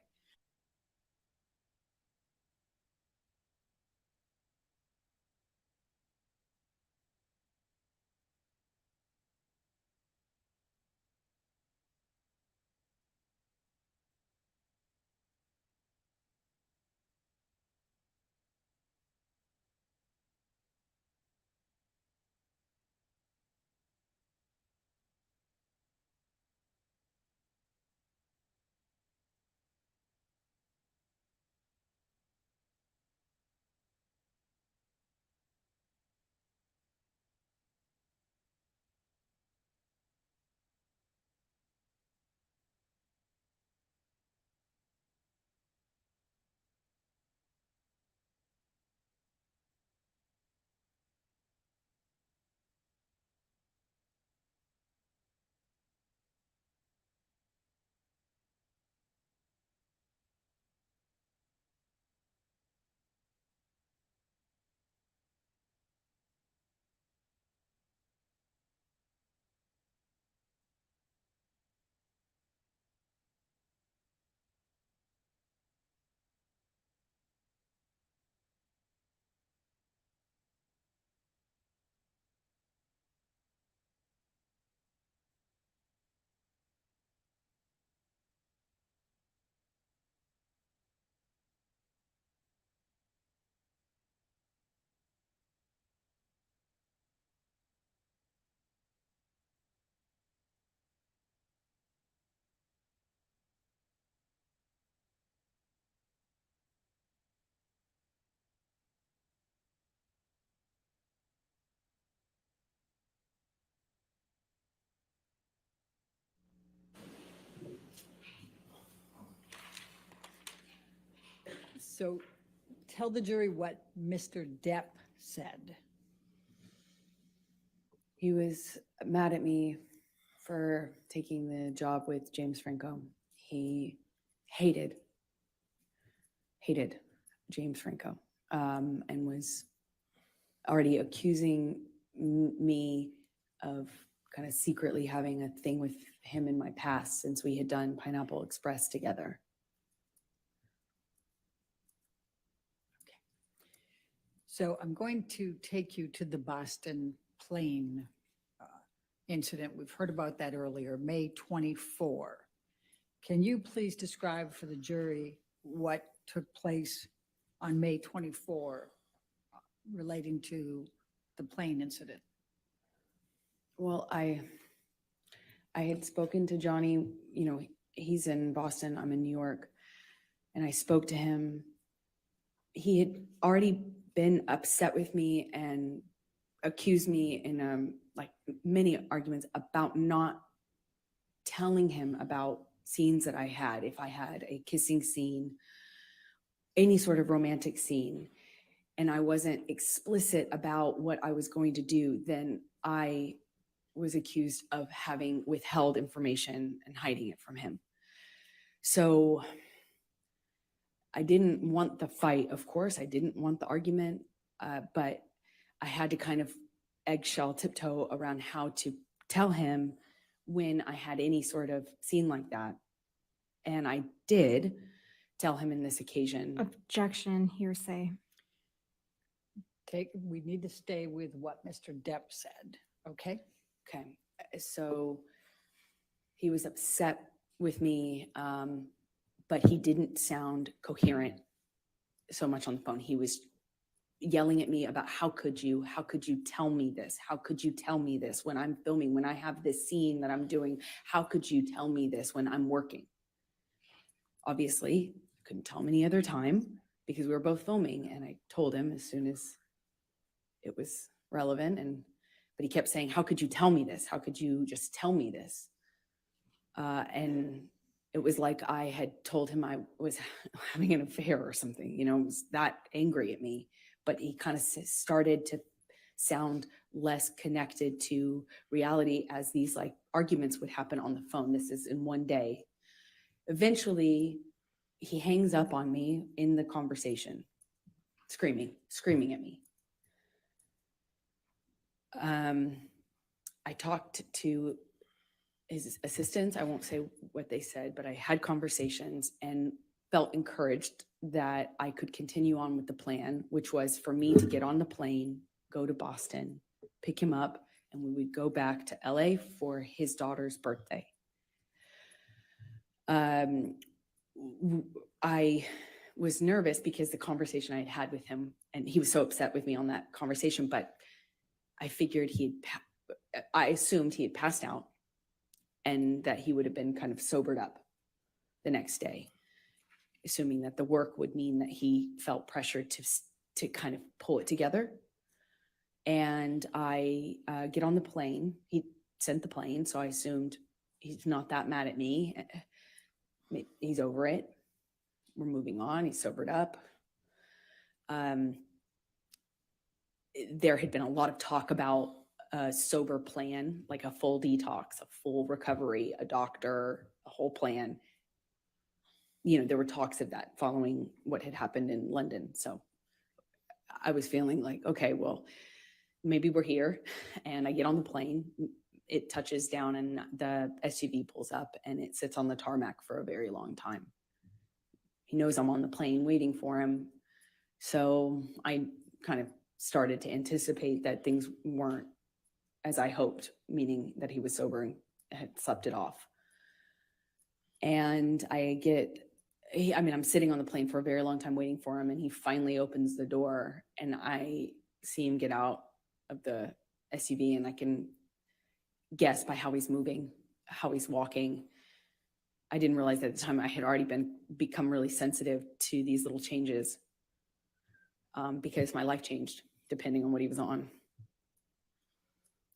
So tell the jury what Mr. Depp said.
He was mad at me for taking the job with James Franco. He hated James Franco, and was already accusing me of kind of secretly having a thing with him in my past since we had done Pineapple Express together.
So I'm going to take you to the Boston plane incident. We've heard about that earlier, May 24. Can you please describe for the jury what took place on May 24 relating to the plane incident?
Well, I had spoken to Johnny, you know, he's in Boston, I'm in New York, and I spoke to him. He had already been upset with me and accused me in like many arguments about not telling him about scenes that I had. If I had a kissing scene, any sort of romantic scene, and I wasn't explicit about what I was going to do, then I was accused of having withheld information and hiding it from him. So I didn't want the fight, of course. I didn't want the argument, but I had to kind of eggshell tiptoe around how to tell him when I had any sort of scene like that. And I did tell him in this occasion.
Objection, hearsay.
We need to stay with what Mr. Depp said, okay?
Okay, so he was upset with me, but he didn't sound coherent so much on the phone. He was yelling at me about how could you tell me this? How could you tell me this when I'm filming, when I have this scene that I'm doing? How could you tell me this when I'm working? Obviously, I couldn't tell him any other time because we were both filming, and I told him as soon as it was relevant. But he kept saying, how could you tell me this? How could you just tell me this? And it was like I had told him I was having an affair or something, you know, was that angry at me. But he kind of started to sound less connected to reality as these like arguments would happen on the phone. This is in one day. Eventually, he hangs up on me in the conversation, screaming at me. I talked to his assistants. I won't say what they said, but I had conversations and felt encouraged that I could continue on with the plan, which was for me to get on the plane, go to Boston, pick him up, and we would go back to LA for his daughter's birthday. I was nervous because the conversation I had had with him, and he was so upset with me on that conversation, but I figured I assumed he had passed out and that he would have been kind of sobered up the next day, assuming that the work would mean that he felt pressured to kind of pull it together. And I get on the plane. He sent the plane, so I assumed he's not that mad at me. He's over it. We're moving on. He's sobered up. There had been a lot of talk about a sober plan, like a full detox, a full recovery, a doctor, a whole plan. You know, there were talks of that following what had happened in London. So I was feeling like, okay, well, maybe we're here. And I get on the plane. It touches down and the SUV pulls up and it sits on the tarmac for a very long time. He knows I'm on the plane waiting for him. So I kind of started to anticipate that things weren't as I hoped, meaning that he was sober and had slept it off. And I'm sitting on the plane for a very long time waiting for him, and he finally opens the door and I see him get out of the SUV, and I can guess by how he's moving, how he's walking. I didn't realize at the time I had already become really sensitive to these little changes because my life changed depending on what he was on.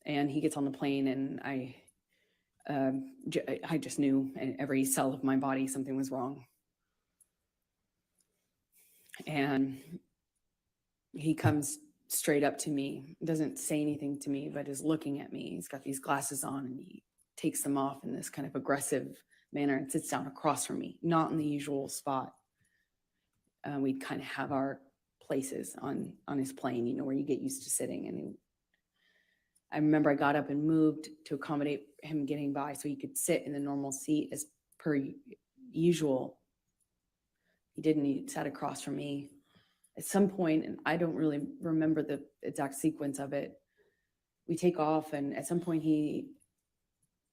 And he gets on the plane, and I just knew in every cell of my body something was wrong. And he comes straight up to me, doesn't say anything to me, but is looking at me. He's got these glasses on and he takes them off in this kind of aggressive manner and sits down across from me, not in the usual spot. We'd kind of have our places on his plane, you know, where you get used to sitting. And I remember I got up and moved to accommodate him getting by so he could sit in the normal seat as per usual. He didn't. He sat across from me. At some point, and I don't really remember the exact sequence of it, we take off, and at some point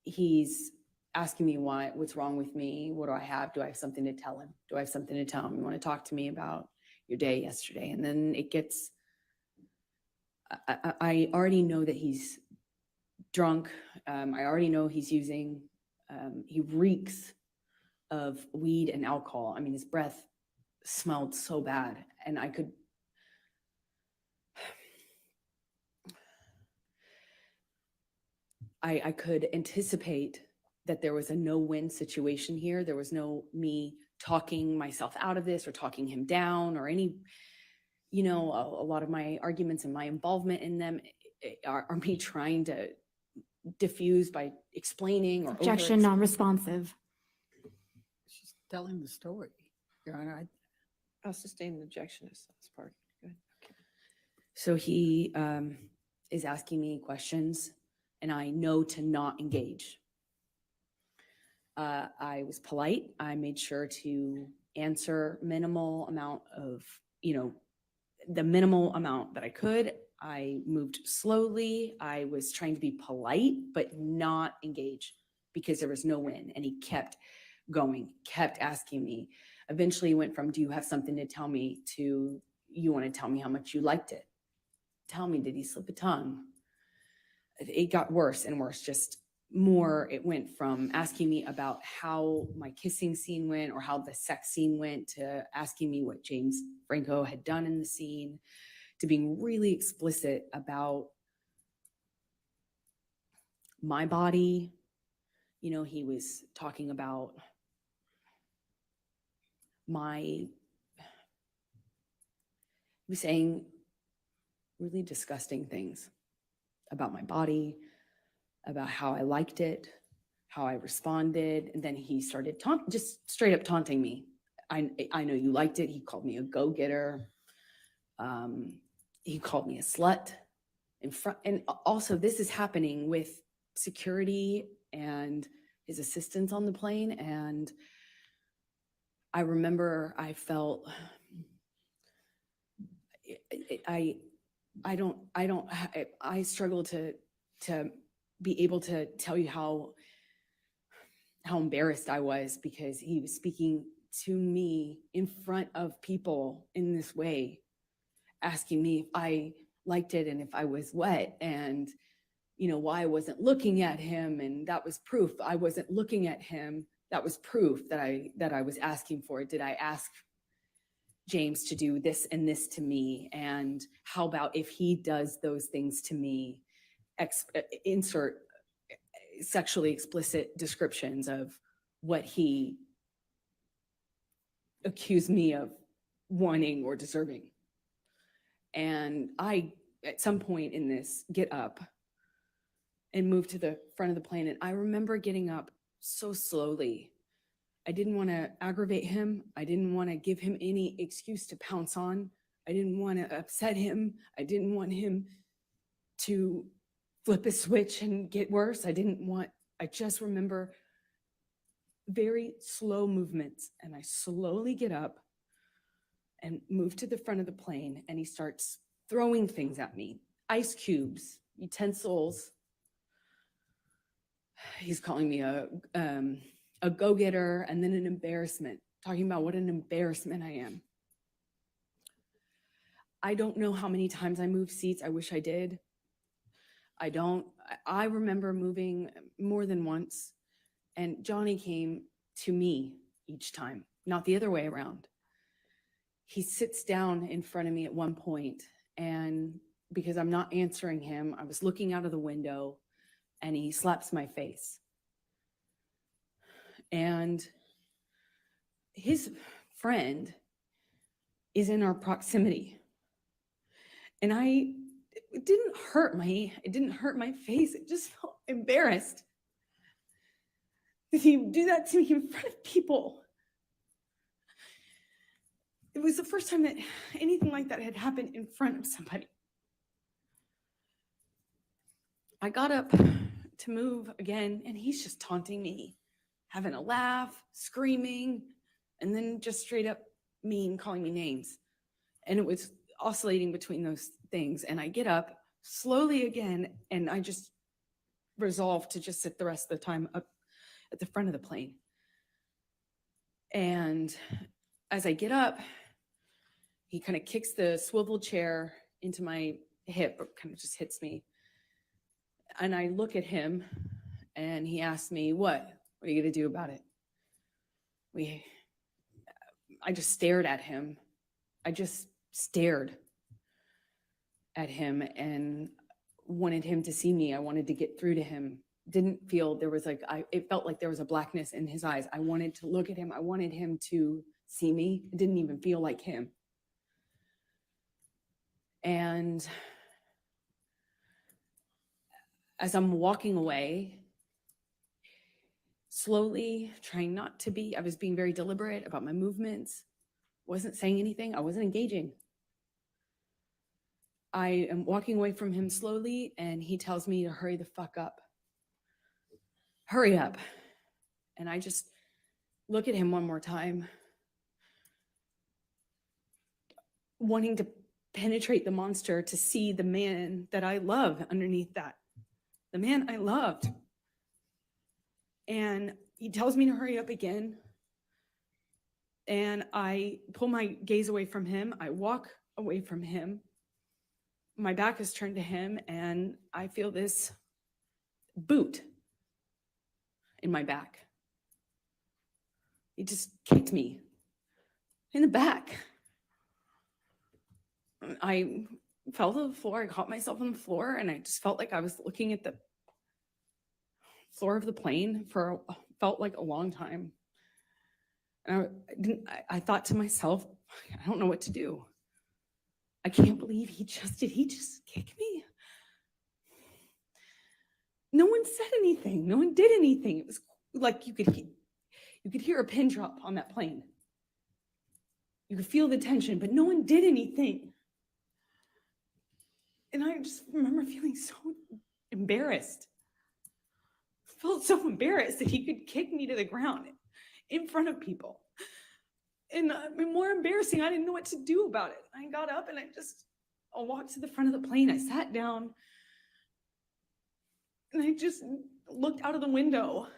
he's asking me what's wrong with me. What do I have? Do I have something to tell him? Do I have something to tell him? You want to talk to me about your day yesterday? And then it gets, I already know that he's drunk. I already know he's using, he reeks of weed and alcohol. I mean, his breath smelled so bad, and I could anticipate that there was a no-win situation here. There was no me talking myself out of this or talking him down or any, you know, a lot of my arguments and my involvement in them are me trying to diffuse by explaining or
Objection, non-responsive.
She's telling the story, Your Honor.
I'll sustain the objection as part. Good.
So he is asking me questions and I know to not engage. I was polite. I made sure to answer minimal amount of, you know, the minimal amount that I could. I moved slowly. I was trying to be polite, but not engage because there was no win. And he kept going, kept asking me. Eventually he went from, do you have something to tell me, to, you want to tell me how much you liked it? Tell me, did he slip a tongue? It got worse and worse, just more. It went from asking me about how my kissing scene went or how the sex scene went to asking me what James Franco had done in the scene, to being really explicit about my body. You know, he was talking about he was saying really disgusting things about my body, about how I liked it, how I responded. And then he started just straight up taunting me. I know you liked it. He called me a go-getter. He called me a slut in front. And also this is happening with security and his assistants on the plane. And I remember I felt, I struggle to be able to tell you how embarrassed I was, because he was speaking to me in front of people in this way, asking me if I liked it and if I was wet, and you know, why I wasn't looking at him. And that was proof I wasn't looking at him. That was proof that I was asking for it. Did I ask James to do this and this to me? And how about if he does those things to me? Insert sexually explicit descriptions of what he accused me of wanting or deserving. And I, at some point in this, get up and move to the front of the plane. And I remember getting up so slowly. I didn't want to aggravate him. I didn't want to give him any excuse to pounce on. I didn't want to upset him. I didn't want him to flip a switch and get worse. I just remember very slow movements. And I slowly get up and move to the front of the plane. And he starts throwing things at me, ice cubes, utensils. He's calling me a go-getter, and then an embarrassment, talking about what an embarrassment I am. I don't know how many times I moved seats. I wish I did. I don't. I remember moving more than once, and Johnny came to me each time, not the other way around. He sits down in front of me at one point, and because I'm not answering him, I was looking out of the window, and he slaps my face. And his friend is in our proximity. And it didn't hurt my face. It just felt embarrassed. Did he do that to me in front of people? It was the first time that anything like that had happened in front of somebody. I got up to move again, and he's just taunting me, having a laugh, screaming, and then just straight up mean, calling me names. And it was oscillating between those things. And I get up slowly again, and I just resolve to just sit the rest of the time up at the front of the plane. And as I get up, he kind of kicks the swivel chair into my hip, or kind of just hits me. And I look at him, and he asks me, what are you going to do about it? I just stared at him. I just stared at him and wanted him to see me. I wanted to get through to him. Didn't feel there was it felt like there was a blackness in his eyes. I wanted to look at him. I wanted him to see me. It didn't even feel like him. And as I'm walking away, slowly trying not to be, I was being very deliberate about my movements, wasn't saying anything. I wasn't engaging. I am walking away from him slowly, and he tells me to hurry the fuck up. Hurry up. And I just look at him one more time, wanting to penetrate the monster to see the man that I love underneath that, the man I loved. And he tells me to hurry up again. And I pull my gaze away from him. I walk away from him. My back is turned to him, and I feel this boot in my back. He just kicked me in the back. I fell to the floor. I caught myself on the floor, and I just felt like I was looking at the floor of the plane felt like a long time. And I thought to myself, I don't know what to do. I can't believe did he just kick me? No one said anything. No one did anything. It was like you could hear a pin drop on that plane. You could feel the tension, but no one did anything. And I just remember feeling so embarrassed. I felt so embarrassed that he could kick me to the ground in front of people. And more embarrassing, I didn't know what to do about it. I got up and I walked to the front of the plane. I sat down and I just looked out of the window.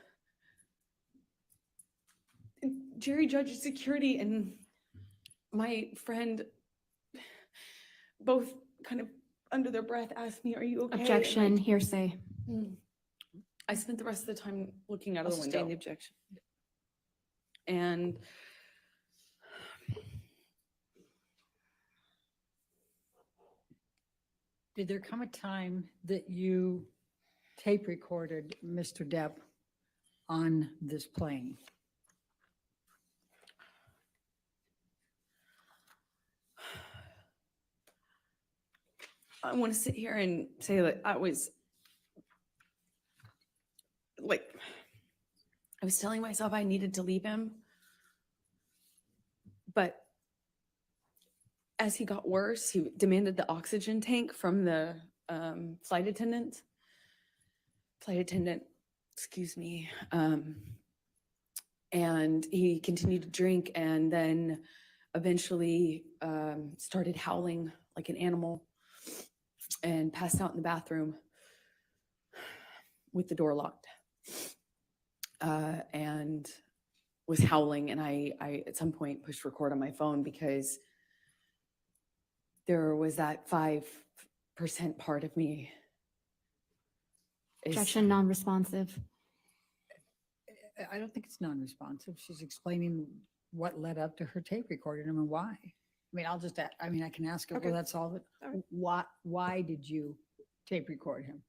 And Jerry Judge Security and my friend both kind of under their breath asked me, "Are you okay?"
Objection, hearsay.
I spent the rest of the time looking out of
I'll
the
sustain
window.
the objection.
And
Did there come a time that you tape recorded Mr. Depp on this plane?
I want to sit here and say that I was telling myself I needed to leave him. But as he got worse, he demanded the oxygen tank from the flight attendant, excuse me. And he continued to drink, and then eventually started howling like an animal and passed out in the bathroom with the door locked. And was howling, and I at some point pushed record on my phone because there was that 5% part of me.
Objection, non-responsive.
I don't think it's non-responsive. She's explaining what led up to her tape recording him and why. I mean, I can ask her,
Okay.
will that solve it?
All right.
Why did you tape record him?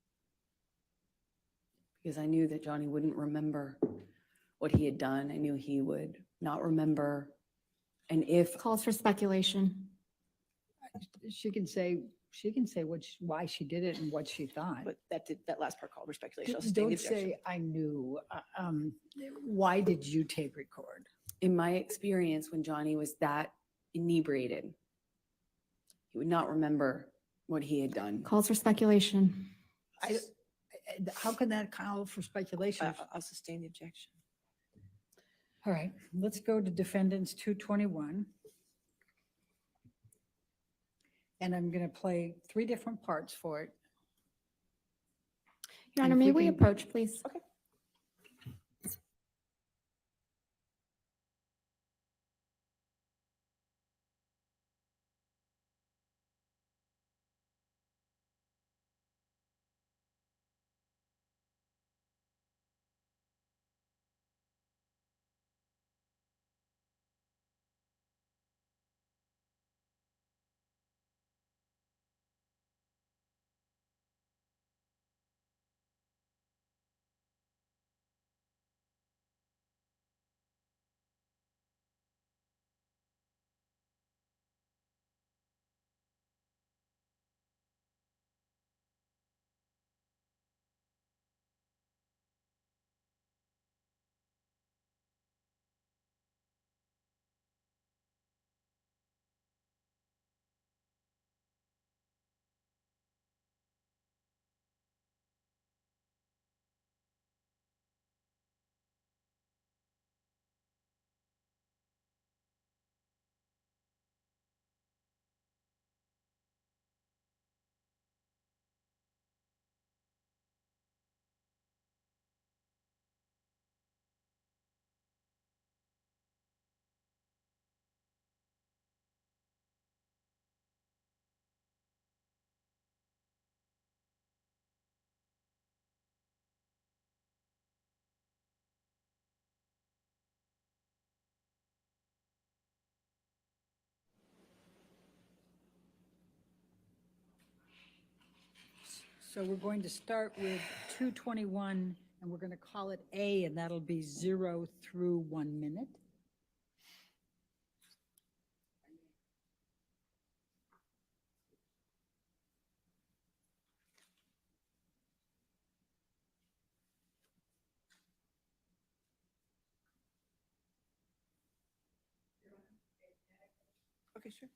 Because I knew that Johnny wouldn't remember what he had done. I knew he would not remember And if,
Calls for speculation.
She can say why she did it and what she thought.
But that last part called for speculation. I'll sustain the
Don't
objection.
say, I knew. Why did you tape record?
in my experience, when Johnny was that inebriated, he would not remember what he had done.
Calls for speculation.
How can that call for speculation?
I'll sustain the objection.
All right, let's go to defendants 221. And I'm going to play 3 different parts for it.
Your
And
Honor,
if
may
we
we
can-
approach, please?
Okay.
So we're going to start with 221, and we're going to call it A, and that'll be 0 through 1 minute.
Okay, sure.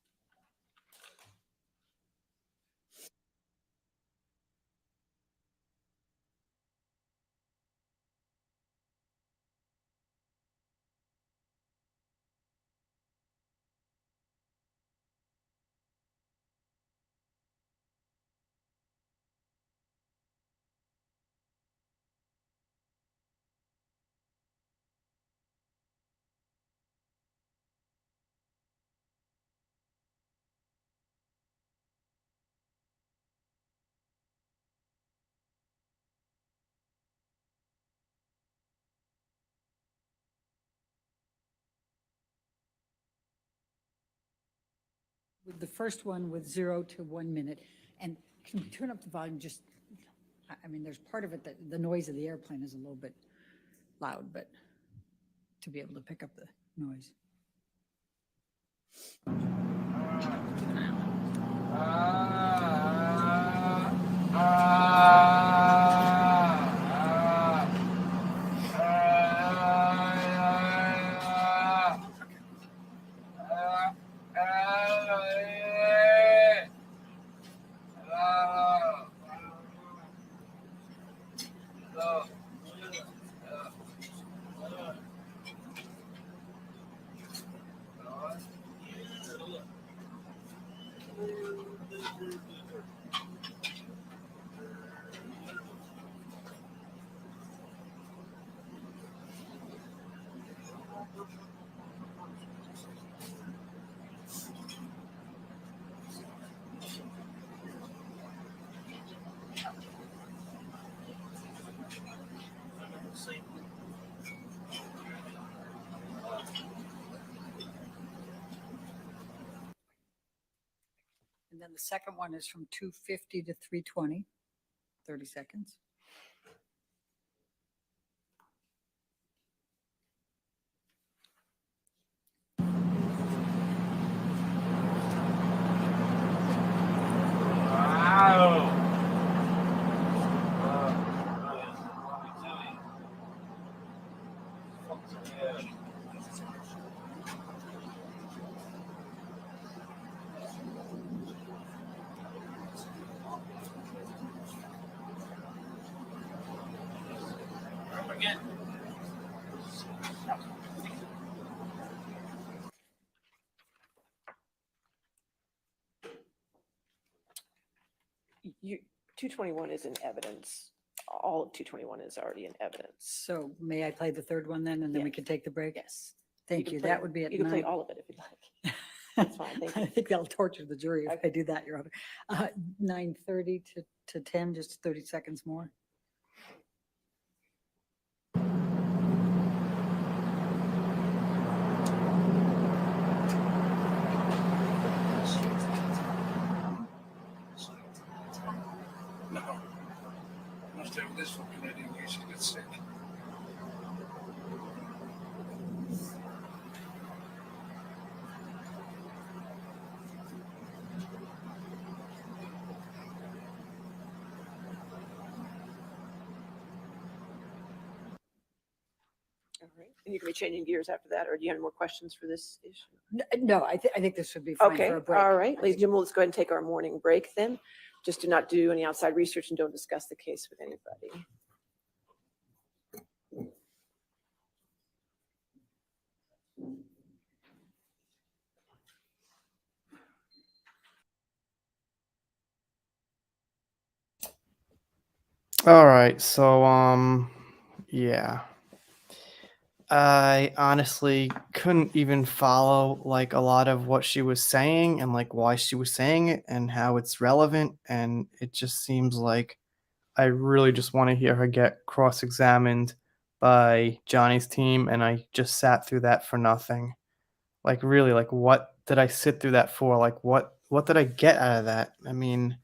With the first one with 0 to 1 minute. And can you turn up the volume just, I mean, there's part of it that the noise of the airplane is a little bit loud, but to be able to pick up the noise. And then the second one is from 2:50 to 3:20, 30 seconds.
You, 221 is in evidence. All of 221 is already in evidence.
So may I play the third one then, and then we
Yes.
can take the break?
Yes.
Thank
can
you.
play-
That would be at
You can play
9.
all of it if you'd like. That's fine, thank
I
you.
think that'll torture the jury if
Okay.
I do that, Your Honor. 9:30 to 10, just 30 seconds more.
No. I'll stay with this fucking idiot in case he gets sick.
All right. And you can be changing gears after that, or do you have any more questions for this issue?
No, I think this would be fine
Okay,
for a break.
all right.
I
Ladies and
think-
gentlemen, let's go ahead and take our morning break then. Just do not do any outside research and don't discuss the case with anybody.
All right, so yeah. I honestly couldn't even follow like a lot of what she was saying and like why she was saying it and how it's relevant, and it just seems like I really just want to hear her get cross-examined by Johnny's team, and I just sat through that for nothing. Like really, like what did I sit through that for? Like what did I get out of that? I mean,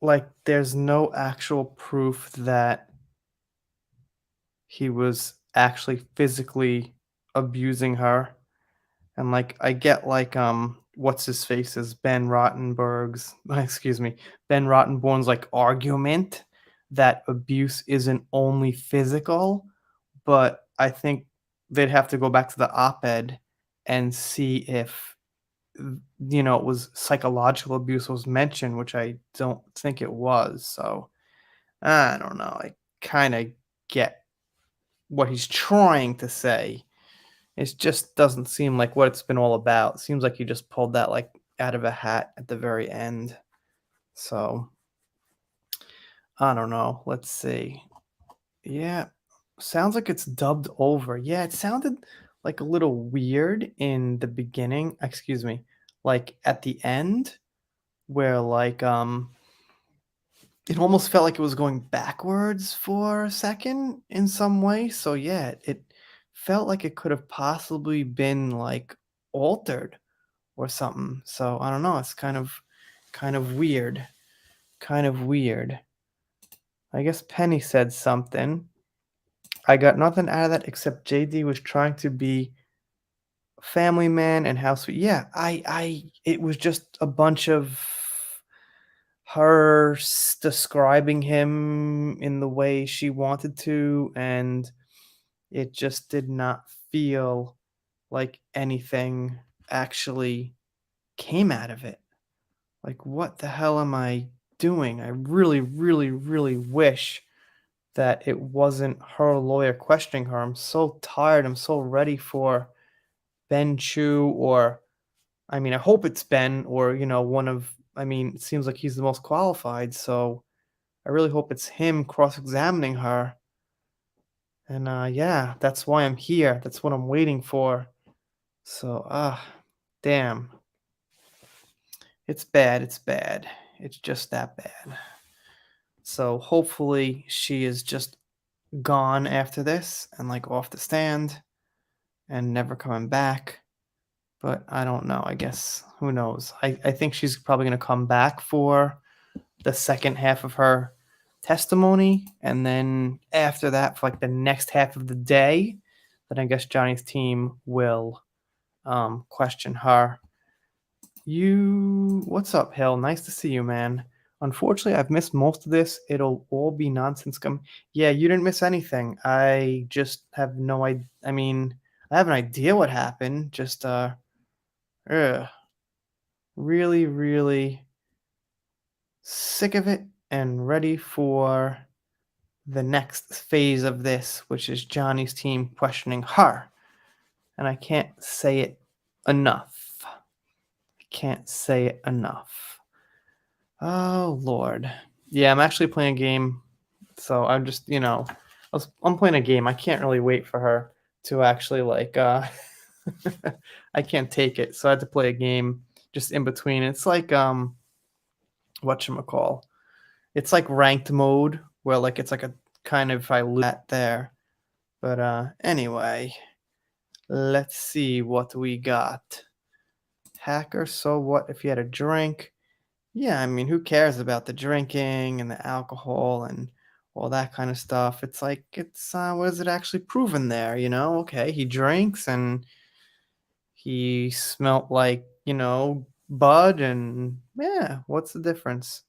like there's no actual proof that he was actually physically abusing her. And like I get like what's his face is Ben Rottenberg's excuse me, Ben Rottenborn's like argument that abuse isn't only physical, but I think they'd have to go back to the op-ed and see if it was psychological abuse was mentioned, which I don't think it was. So I don't know. I kind of get what he's trying to say. It just doesn't seem like what it's been all about. It seems like he just pulled that like out of a hat at the very end. So I don't know. Let's see. Yeah, sounds like it's dubbed over. Yeah, it sounded like a little weird in the beginning. Excuse me. Like at the end where like it almost felt like it was going backwards for a second in some way. So yeah, it felt like it could have possibly been like altered or something. So I don't know. It's kind of weird. Kind of weird. I guess Penny said something. I got nothing out of that except JD was trying to be family man and how sweet. Yeah, it was just a bunch of her describing him in the way she wanted to, and it just did not feel like anything actually came out of it. Like, what the hell am I doing? I really, really, really wish that it wasn't her lawyer questioning her. I'm so tired. I'm so ready for Ben Chu, or, I mean, I hope it's Ben, or, one of, I mean, it seems like he's the most qualified. So I really hope it's him cross examining her. And yeah, that's why I'm here. That's what I'm waiting for. So, damn. It's bad. It's bad. It's just that bad. So hopefully she is just gone after this and like off the stand and never coming back. But I don't know. I guess who knows? I think she's probably going to come back for the second half of her testimony. And then after that, for like the next half of the day, then I guess Johnny's team will question her. What's up, Hill? Nice to see you, man. Unfortunately, I've missed most of this. It'll all be nonsense come. Yeah, you didn't miss anything. I just have no idea. I mean, I have an idea what happened. Just, ugh, really, really sick of it and ready for the next phase of this, which is Johnny's team questioning her. And I can't say it enough. Can't say it enough. Oh Lord. Yeah, I'm actually playing a game. So I'm just, I'm playing a game. I can't really wait for her to actually I can't take it. So I had to play a game just in between. It's like whatchamacall. It's like ranked mode where like it's like a kind of if I lose that there. But anyway, let's see what we got. Hacker, so what if you had a drink? Yeah, I mean, who cares about the drinking and the alcohol and all that kind of stuff? It's like it's what is it actually proven there, Okay, he drinks and he smelt like, bud and yeah, what's the difference?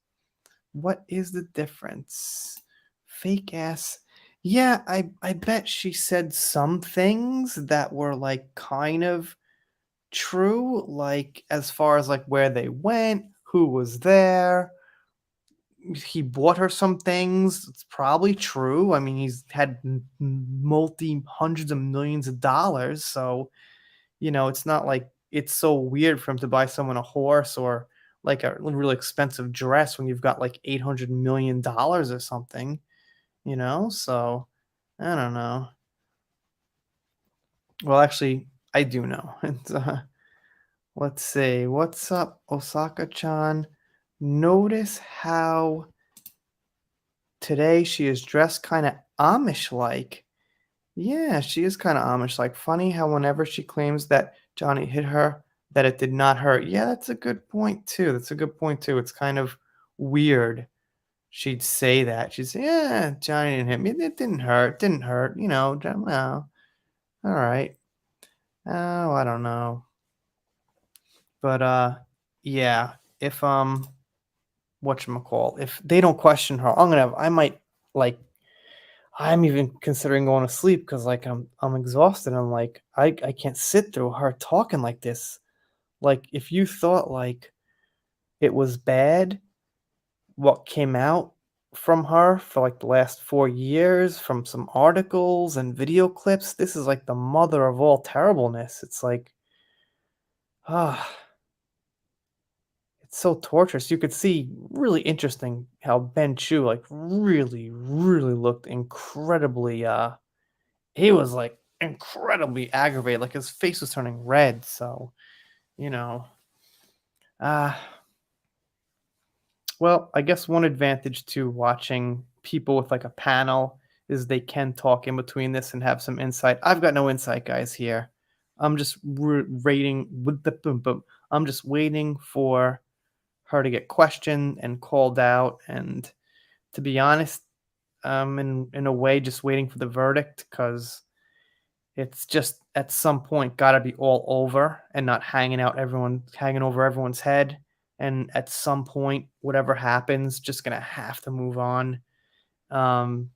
What is the difference? Fake ass. Yeah, I bet she said some things that were like kind of true, like as far as like where they went, who was there. He bought her some things. It's probably true. I mean, he's had multi hundreds of millions of dollars, so it's not like it's so weird for him to buy someone a horse or like a really expensive dress when you've got like $800 million or something. So I don't know. Well, actually, I do know. It's, let's see. What's up, Osaka-chan? Notice how today she is dressed kind of Amish-like. Yeah, she is kind of Amish-like. Funny how whenever she claims that Johnny hit her, that it did not hurt. Yeah, that's a good point too. That's a good point too. It's kind of weird. She'd say that. She'd say, "Yeah, Johnny didn't hit me. It didn't hurt. Didn't hurt. Well, all right. Oh, I don't know." But yeah. If whatchamacall, if they don't question her, I might like I'm even considering going to sleep because like I'm exhausted. I'm like I can't sit through her talking like this. Like if you thought like it was bad what came out from her for like the last 4 years from some articles and video clips, this is like the mother of all terribleness. It's like ah, it's so torturous. You could see really interesting how Ben Chu like really, really looked incredibly he was like incredibly aggravated, like his face was turning red. So, you know, uh, well, I guess one advantage to watching people with like a panel is they can talk in between this and have some insight. I've got no insight, guys. Here, I'm just rating with the boom boom. I'm just waiting for her to get questioned and called out, and to be honest, in a way, just waiting for the verdict because it's just at some point got to be all over and not hanging over everyone's head. And at some point, whatever happens, just gonna have to move on. So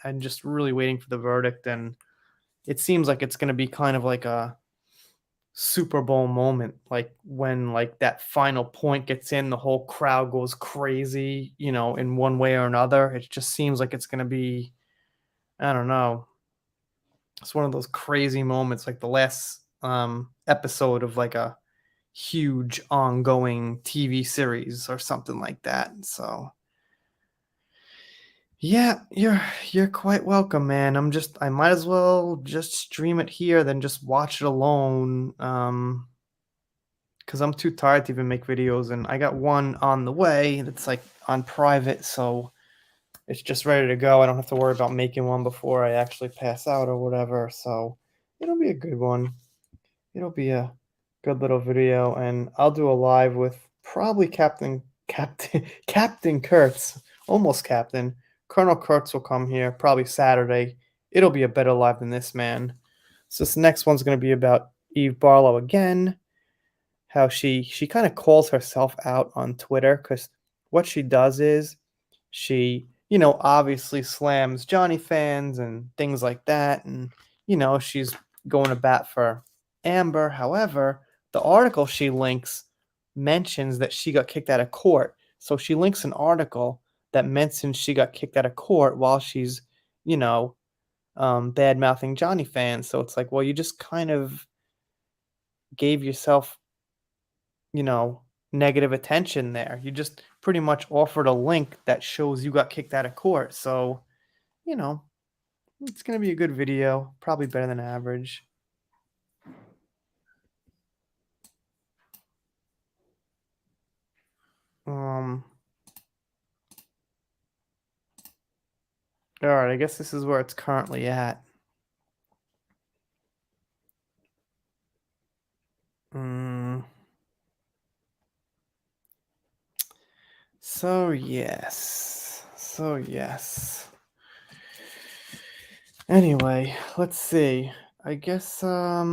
I'm just really waiting for the verdict, and it seems like it's gonna be kind of like a Super Bowl moment, like when like that final point gets in, the whole crowd goes crazy, in one way or another. It just seems like it's gonna be, I don't know, it's one of those crazy moments, like the last episode of like a huge ongoing TV series or something like that. So yeah, you're quite welcome, man. I might as well just stream it here than just watch it alone. Because I'm too tired to even make videos, and I got one on the way that's like on private, so it's just ready to go. I don't have to worry about making one before I actually pass out or whatever. So it'll be a good one. It'll be a good little video, and I'll do a live with probably Captain Kurtz, almost Captain. Colonel Kurtz will come here probably Saturday. It'll be a better live than this, man. So this next one's going to be about Eve Barlow again. how she kind of calls herself out on Twitter, because what she does is she, obviously slams Johnny fans and things like that, and she's going to bat for Amber. However, the article she links mentions that she got kicked out of court. So she links an article that mentions she got kicked out of court while she's, you know, bad mouthing Johnny fans. So it's like, well, you just kind of gave yourself, you know, negative attention there. You just pretty much offered a link that shows you got kicked out of court. So, you know, it's going to be a good video, probably better than average. Um, all right, I guess this is where it's currently at. Mm. So yes. Anyway, let's see. I guess I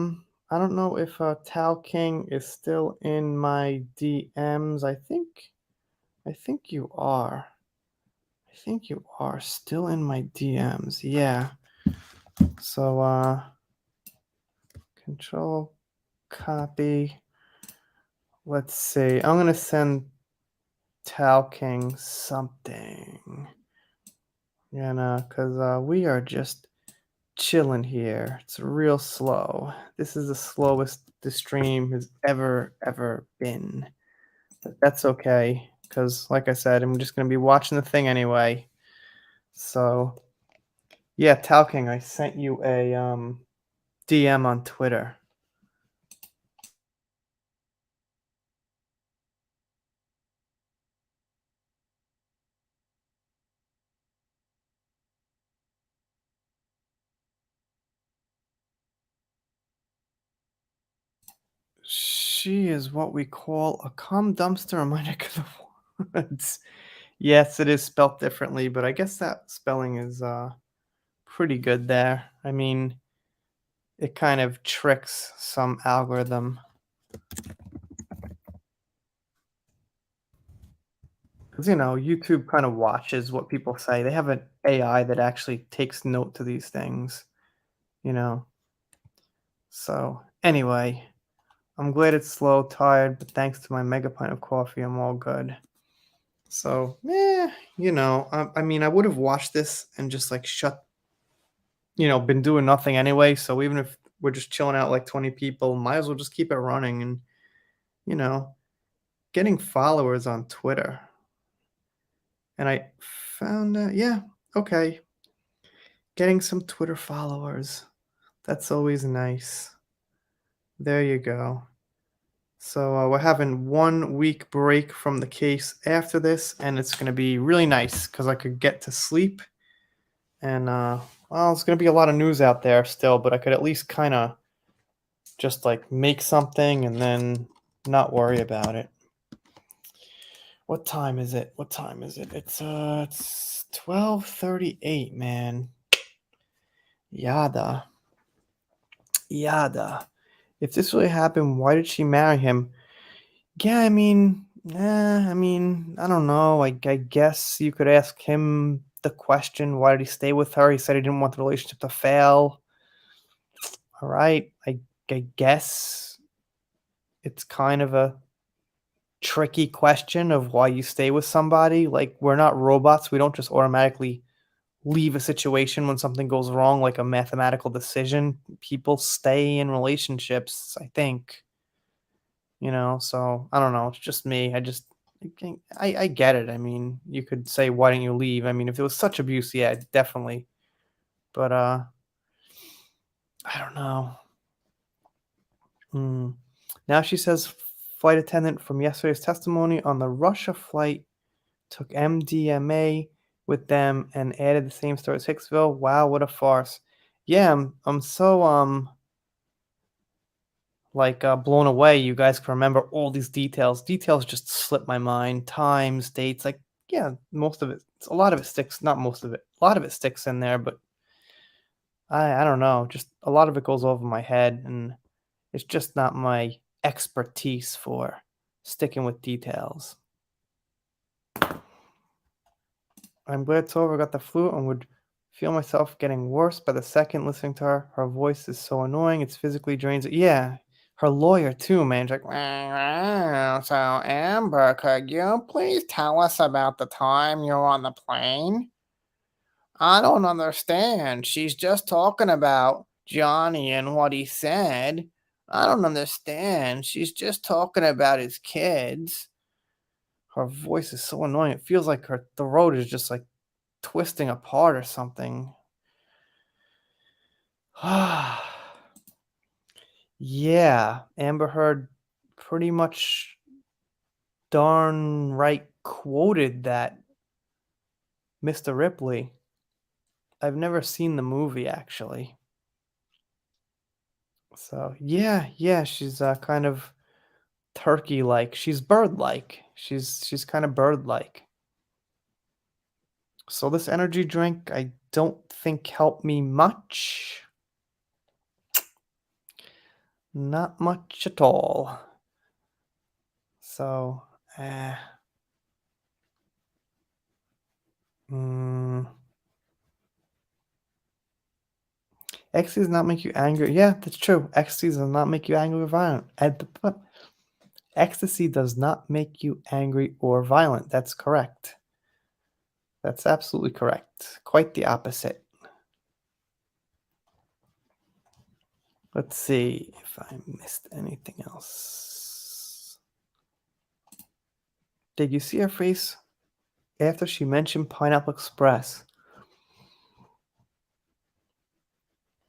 don't know if Tal King is still in my DMs. I think you are. I think you are still in my DMs. Yeah. So control copy. Let's see. I'm gonna send Tal King something. Because we are just chilling here. It's real slow. This is the slowest the stream has ever been. But that's okay, because like I said, I'm just gonna be watching the thing anyway. So yeah, Talking, I sent you a DM on Twitter. She is what we call a cum dumpster in my neck of the woods. Yes, it is spelt differently, but I guess that spelling is pretty good there. I mean, it kind of tricks some algorithm. Because, YouTube kind of watches what people say. They have an AI that actually takes note to these things, you know. So, anyway, I'm glad it's slow, tired, but thanks to my mega pint of coffee, I'm all good. So, I mean, I would have watched this and just like been doing nothing anyway. So, even if we're just chilling out like 20 people, might as well just keep it running and, you know, getting followers on Twitter. And I found out, yeah, okay, getting some Twitter followers. That's always nice. There you go. So we're having 1 week break from the case after this, and it's going to be really nice because I could get to sleep. And, well, it's going to be a lot of news out there still, but I could at least kind of just like make something and then not worry about it. What time is it? It's 12:38, man. Yada. If this really happened, why did she marry him? Yeah, I don't know. I guess you could ask him the question, why did he stay with her? He said he didn't want the relationship to fail. All right. I guess it's kind of a tricky question of why you stay with somebody. Like, we're not robots. We don't just automatically leave a situation when something goes wrong, like a mathematical decision. People stay in relationships, I think. So I don't know. It's just me. I get it. I mean, you could say, why didn't you leave? I mean, if it was such abuse, yeah, definitely. But I don't know. Now she says flight attendant from yesterday's testimony on the Russia flight took MDMA with them and added the same story as Hicksville. Wow, what a farce. Yeah, I'm so blown away. You guys can remember all these details. Details just slip my mind. Times, dates, like, yeah, most of it, a lot of it sticks. Not most of it, a lot of it sticks in there, but I don't know. Just a lot of it goes over my head, and it's just not my expertise for sticking with details. I'm glad it's over. I got the flu and would feel myself getting worse by the second listening to her. Her voice is so annoying. It's physically drains. Yeah, her lawyer too, man. She's like, "Well, so Amber, could you please tell us about the time you were on the plane? I don't understand. She's just talking about Johnny and what he said. I don't understand. She's just talking about his kids." Her voice is so annoying. It feels like her throat is just like twisting apart or something. Yeah, Amber Heard pretty much darn right quoted that Mr. Ripley. I've never seen the movie actually. So, yeah, she's kind of turkey-like. She's bird-like. She's kind of bird-like. So this energy drink I don't think helped me much. Not much at all. So, mm, ecstasy does not make you angry. Yeah, that's true. Ecstasy does not make you angry or violent. Ecstasy does not make you angry or violent. That's correct. That's absolutely correct. Quite the opposite. Let's see if I missed anything else. Did you see her face after she mentioned Pineapple Express?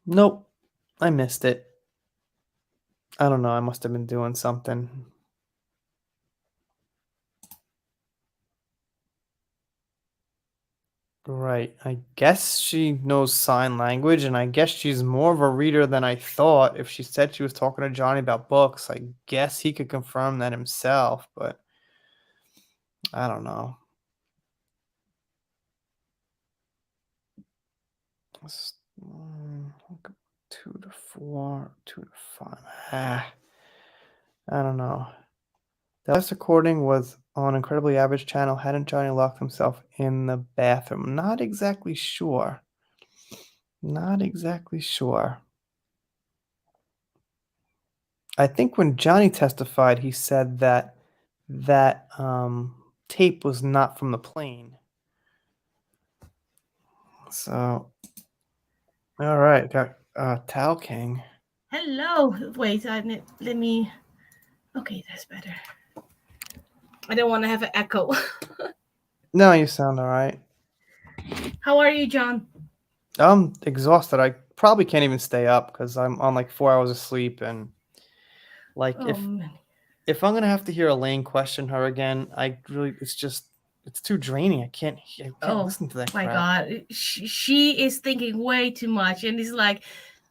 Nope, I missed it. I don't know. I must have been doing something. Right. I guess she knows sign language, and I guess she's more of a reader than I thought. If she said she was talking to Johnny about books, I guess he could confirm that himself, but I don't know. Let's, 2 to 4, 2 to 5. I don't know. The last recording was on Incredibly Average Channel. Hadn't Johnny locked himself in the bathroom? Not exactly sure. Not exactly sure. I think when Johnny testified, he said that tape was not from the plane. So, all right, got Tao King.
Hello. Wait, let me. Okay, that's better. I don't want to have an echo.
No, you sound all right.
How are you, John?
I'm exhausted. I probably can't even stay up because I'm on like 4 hours of sleep, and like
Oh, man.
if I'm gonna have to hear Elaine question her again, it's too draining. I can't
Oh,
listen to that
my
crap.
God. She is thinking way too much, and it's like,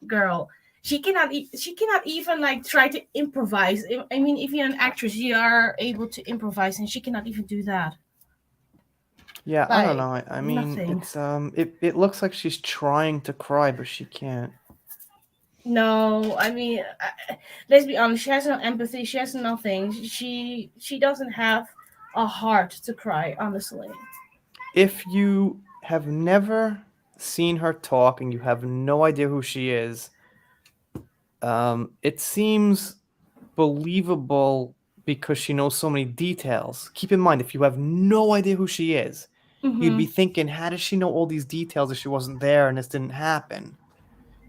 girl, she cannot even like try to improvise. I mean, if you're an actress, you are able to improvise, and she cannot even do that.
Yeah, I don't
Like,
know. I mean,
nothing.
it's it looks like she's trying to cry, but she can't.
No, I mean, let's be honest. She has no empathy. She has nothing. She doesn't have a heart to cry. Honestly.
If you have never seen her talk and you have no idea who she is, it seems believable because she knows so many details. Keep in mind, if you have no idea who she is, you'd be
Mm-hmm.
thinking, how does she know all these details if she wasn't there and this didn't happen?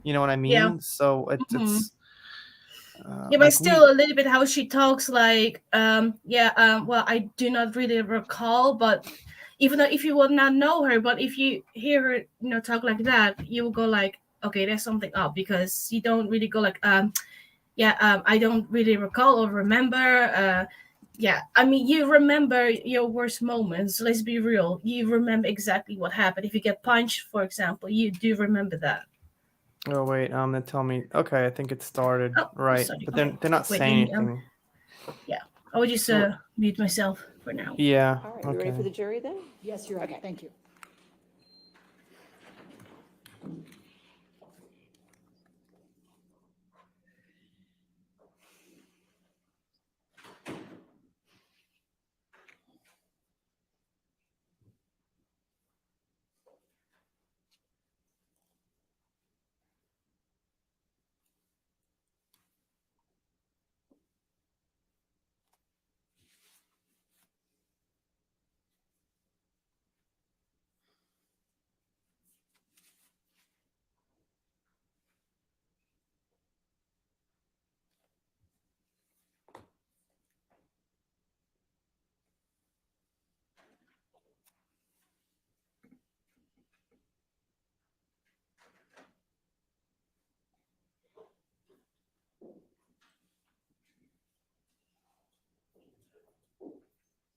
You know what I
Yeah.
mean? So
Mm-hmm.
it's
Yeah, but
like
still a little bit how she talks. Like, well, I do not really recall, but even though if you will not know her, but if you hear her, talk like that, you will go like, okay, there's something up because you don't really go like, I don't really recall or remember. Yeah, I mean, you remember your worst moments. Let's be real. You remember exactly what happened. If you get punched, for example, you do remember that.
Oh wait, they tell me. Okay, I think it started
Oh,
right,
sorry.
but
Okay.
they're not
Wait,
saying anything.
yeah. I will just
So
mute myself for now.
yeah,
All right, you ready for
okay.
the jury then?
Yes, you're ready.
Okay.
Thank you.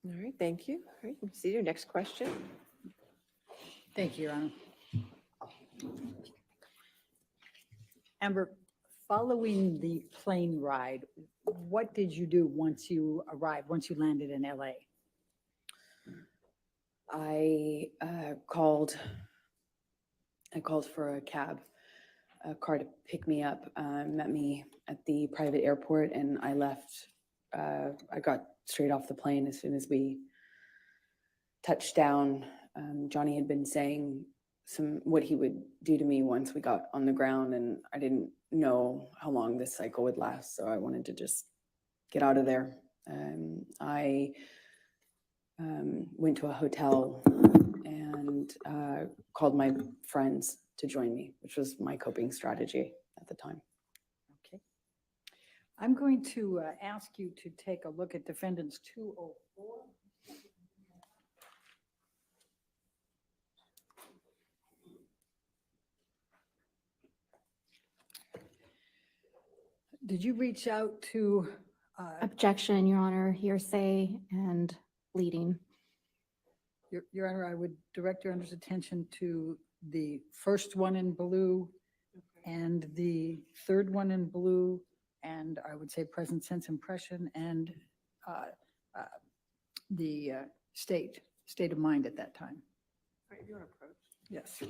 All right, thank you. All right, see your next question.
Thank you, Your Honor. Amber, following the plane ride, what did you do once you arrived, once you landed in LA?
I called for a car to pick me up, met me at the private airport, and I left. I got straight off the plane as soon as we touched down. Johnny had been saying what he would do to me once we got on the ground, and I didn't know how long this cycle would last, so I wanted to just get out of there. I went to a hotel and called my friends to join me, which was my coping strategy at the time.
Okay. I'm going to ask you to take a look at defendants 204. Did you reach out to,
Objection, Your Honor, hearsay and leading.
Your Honor, I would direct Your Honor's attention to the first one in blue and the third one in blue, and I would say present sense impression and the state of mind at that time.
All right, you want to approach?
Yes.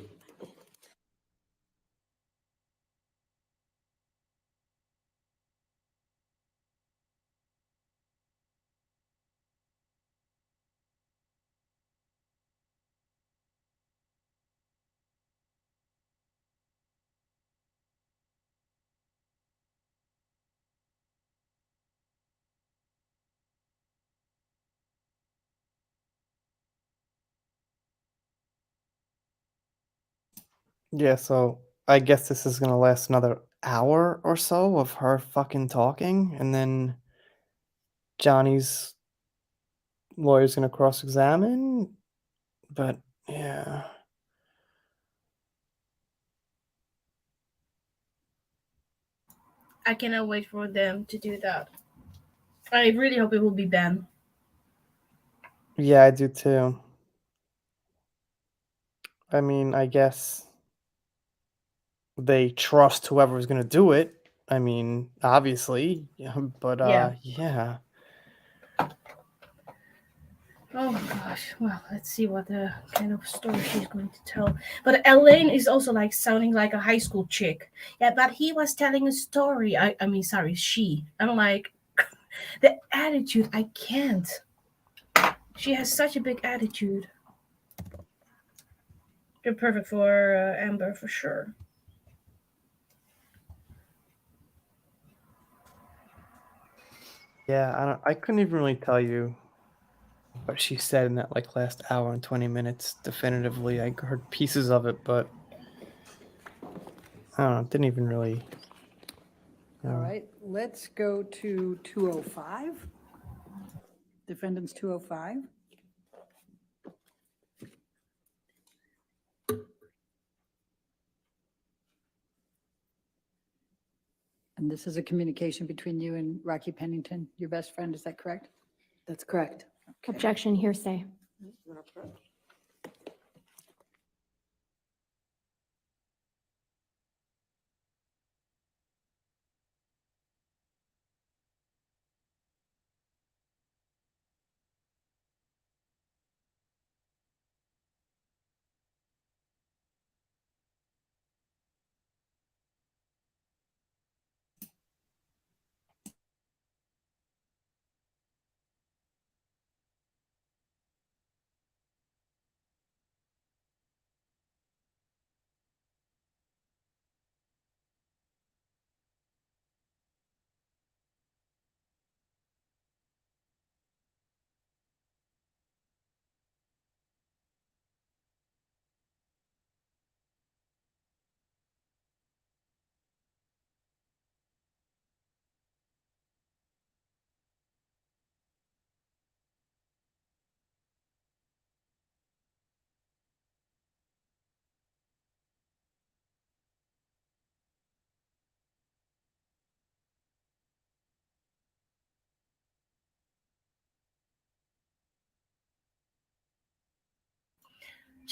Yeah, so I guess this is gonna last another hour or so of her fucking talking, and then Johnny's lawyer's gonna cross-examine. But yeah.
I cannot wait for them to do that. I really hope it will be Ben.
Yeah, I do too. I mean, I guess they trust whoever's gonna do it. I mean, obviously, yeah, but
Yeah.
yeah.
Oh my gosh. Well, let's see what the kind of story she's going to tell. But Elaine is also like sounding like a high school chick. Yeah, but he was telling a story. I mean, sorry, she. I'm like, the attitude, I can't. She has such a big attitude. You're perfect for Amber for sure.
Yeah, I couldn't even really tell you what she said in that like last hour and 20 minutes definitively. I heard pieces of it, but I don't know, it didn't even really.
All right, let's go to 205. Defendants 205. And this is a communication between you and Rocky Pennington, your best friend, is that correct?
That's correct.
Okay.
Objection, hearsay.
You want to approach?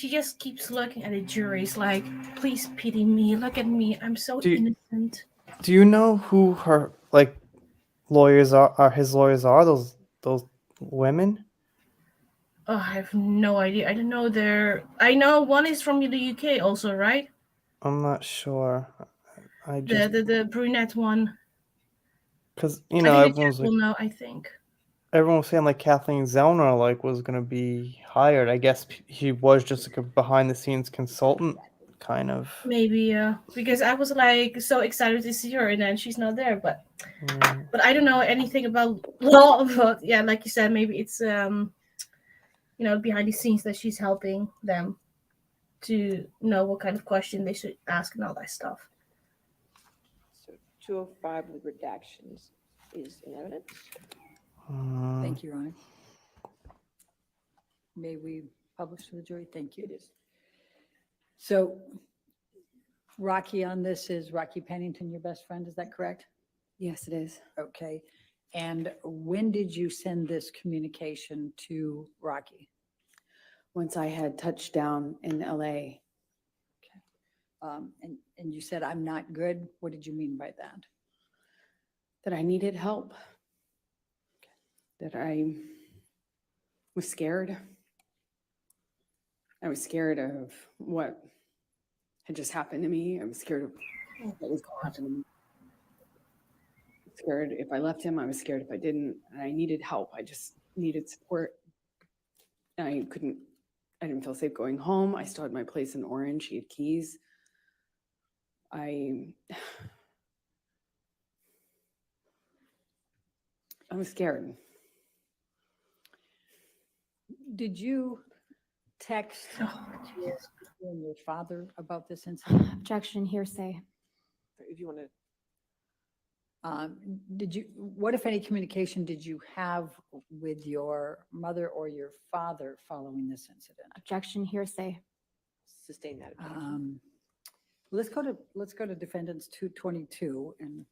she just keeps looking at the juries like, please pity me. Look at me. I'm so
Do you-
innocent.
Do you know who her like lawyers are his lawyers are? Those women?
Oh, I have no idea. I don't know I know one is from the UK also, right?
I'm not sure. I
The
just
the brunette one.
because
I think the Jack will know, I think.
everyone was saying like Kathleen Zellner like was gonna be hired. I guess he was just like a behind the scenes consultant, kind of.
Maybe because I was like so excited to see her and then she's not there, but
Mm.
I don't know anything about law, but yeah, like you said, maybe it's behind the scenes that she's helping them to know what kind of question they should ask and all that stuff.
So 205 with redactions is in evidence.
Thank you, Ronnie. May we publish to the jury? Thank you.
It is.
So Rocky on this is Rocky Pennington, your best friend, is that correct?
Yes, it is.
Okay. And when did you send this communication to Rocky?
Once I had touched down in LA,
And you said, I'm not good. What did you mean by that?
that I needed help, that I was scared. I was scared of what had just happened to me. I was scared of what was going to happen to me. Scared if I left him. I was scared if I didn't. And I needed help. I just needed support. I didn't feel safe going home. I still had my place in Orange. He had keys. I was scared.
Did you text
Oh,
you and your father about this incident?
Objection, hearsay.
If you want to,
What if any communication did you have with your mother or your father following this incident?
Objection, hearsay.
sustain that. objection.
Let's go to defendants 222 and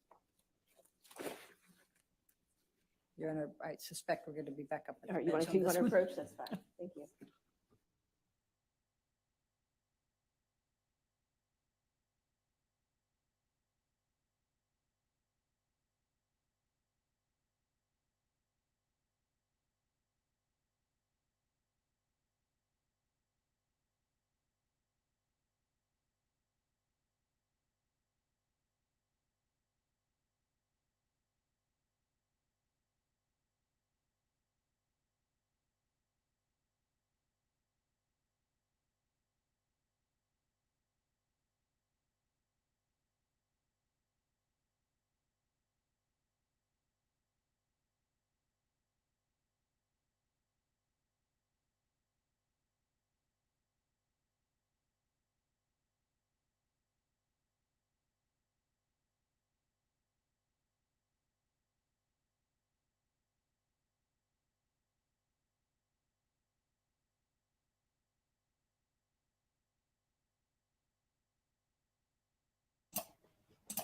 I suspect we're going to be back up. at
All right,
the
you want
bench on this
to
one.
approach? That's fine. Thank you.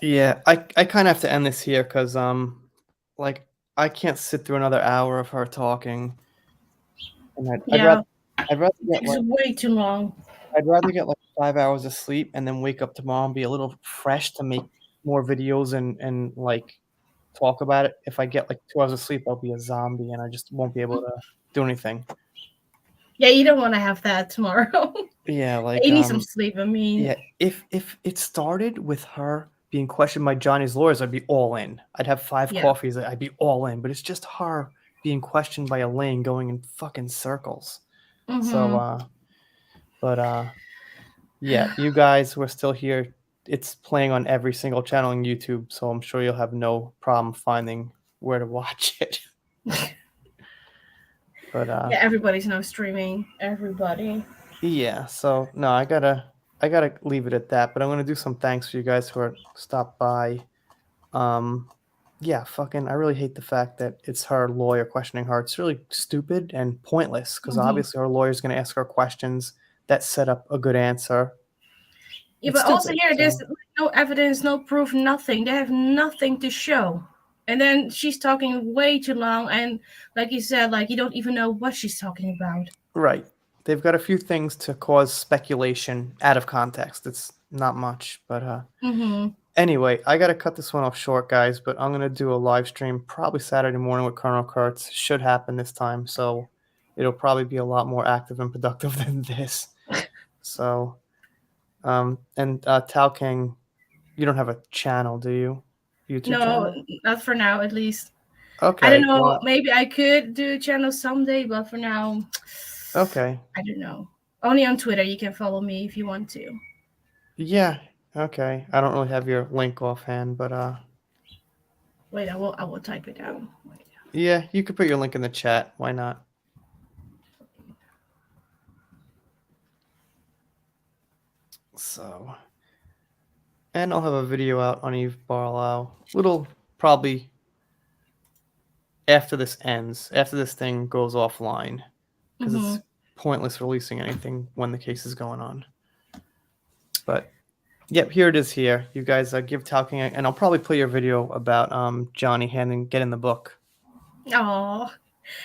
Yeah, I kind of have to end this here because like I can't sit through another hour of her talking, and
Yeah,
I'd rather
it
get
takes
like
way too long.
I'd rather get like 5 hours of sleep and then wake up tomorrow and be a little fresh to make more videos and like talk about it. If I get like 2 hours of sleep, I'll be a zombie and I just won't be able to do anything.
Yeah, you don't want to have that tomorrow.
Yeah, like
You need some sleep. I mean,
yeah, if it started with her being questioned by Johnny's lawyers, I'd be all in. I'd have 5
Yeah.
coffees, I'd be all in. But it's just her being questioned by Elaine going in fucking circles. So yeah, you guys were still here. It's playing on every single channel on YouTube, so I'm sure you'll have no problem finding where to watch it. But
yeah, everybody's now streaming. Everybody.
yeah, so no, I gotta leave it at that. But I'm gonna do some thanks for you guys who are stopped by. Yeah, fucking, I really hate the fact that it's her lawyer questioning her. It's really stupid and pointless because
Mhm.
obviously her lawyer's gonna ask her questions that set up a good answer.
Yeah,
It's
but also
stupid,
here, there's
so-
no evidence, no proof, nothing. They have nothing to show. And then she's talking way too long, and like you said, like you don't even know what she's talking about.
Right. they've got a few things to cause speculation out of context. It's not much, but
Mm-hmm.
anyway, I gotta cut this one off short, guys. But I'm gonna do a live stream probably Saturday morning with Colonel Kurtz. Should happen this time, so it'll probably be a lot more active and productive than this. So, and Tao King, you don't have a channel, do you? YouTube
No,
channel?
not for now, at least.
Okay.
I don't know.
Well,
Maybe I could do a channel someday, but for now,
okay.
I don't know. Only on Twitter. You can follow me if you want to.
Yeah. Okay. I don't really have your link offhand, but
Wait, I will type it down. Wait.
yeah, you could put your link in the chat. Why not? So, and I'll have a video out on Eve Barlow. Little probably after this ends, after this thing goes offline, because
Mhm.
it's pointless releasing anything when the case is going on. But yep, here it is. Here, you guys give Talking, and I'll probably play your video about Johnny getting the book.
Oh,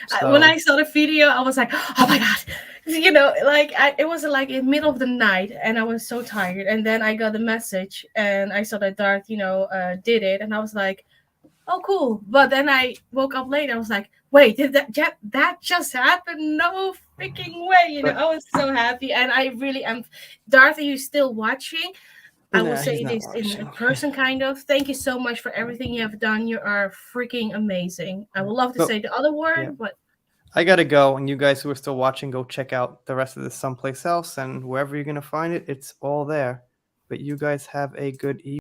So,
when I saw the video, I was like, "Oh my god!" You know, like it was like in the middle of the night, and I was so tired. And then I got the message, and I saw that Darth, did it, and I was like, "Oh, cool!" But then I woke up late. I was like, "Wait, did that just happen? No freaking way!" You know,
But-
I was so happy, and I really am. Darth, are you still watching? I will
Nah,
say
he's not
this in
watching.
person, kind of. Thank you so much for everything you have done. You are freaking amazing. I would love to
But-
say the other word,
yeah.
but
I gotta go, and you guys who are still watching, go check out the rest of this someplace else, and wherever you're gonna find it, it's all there. But you guys have a good evening.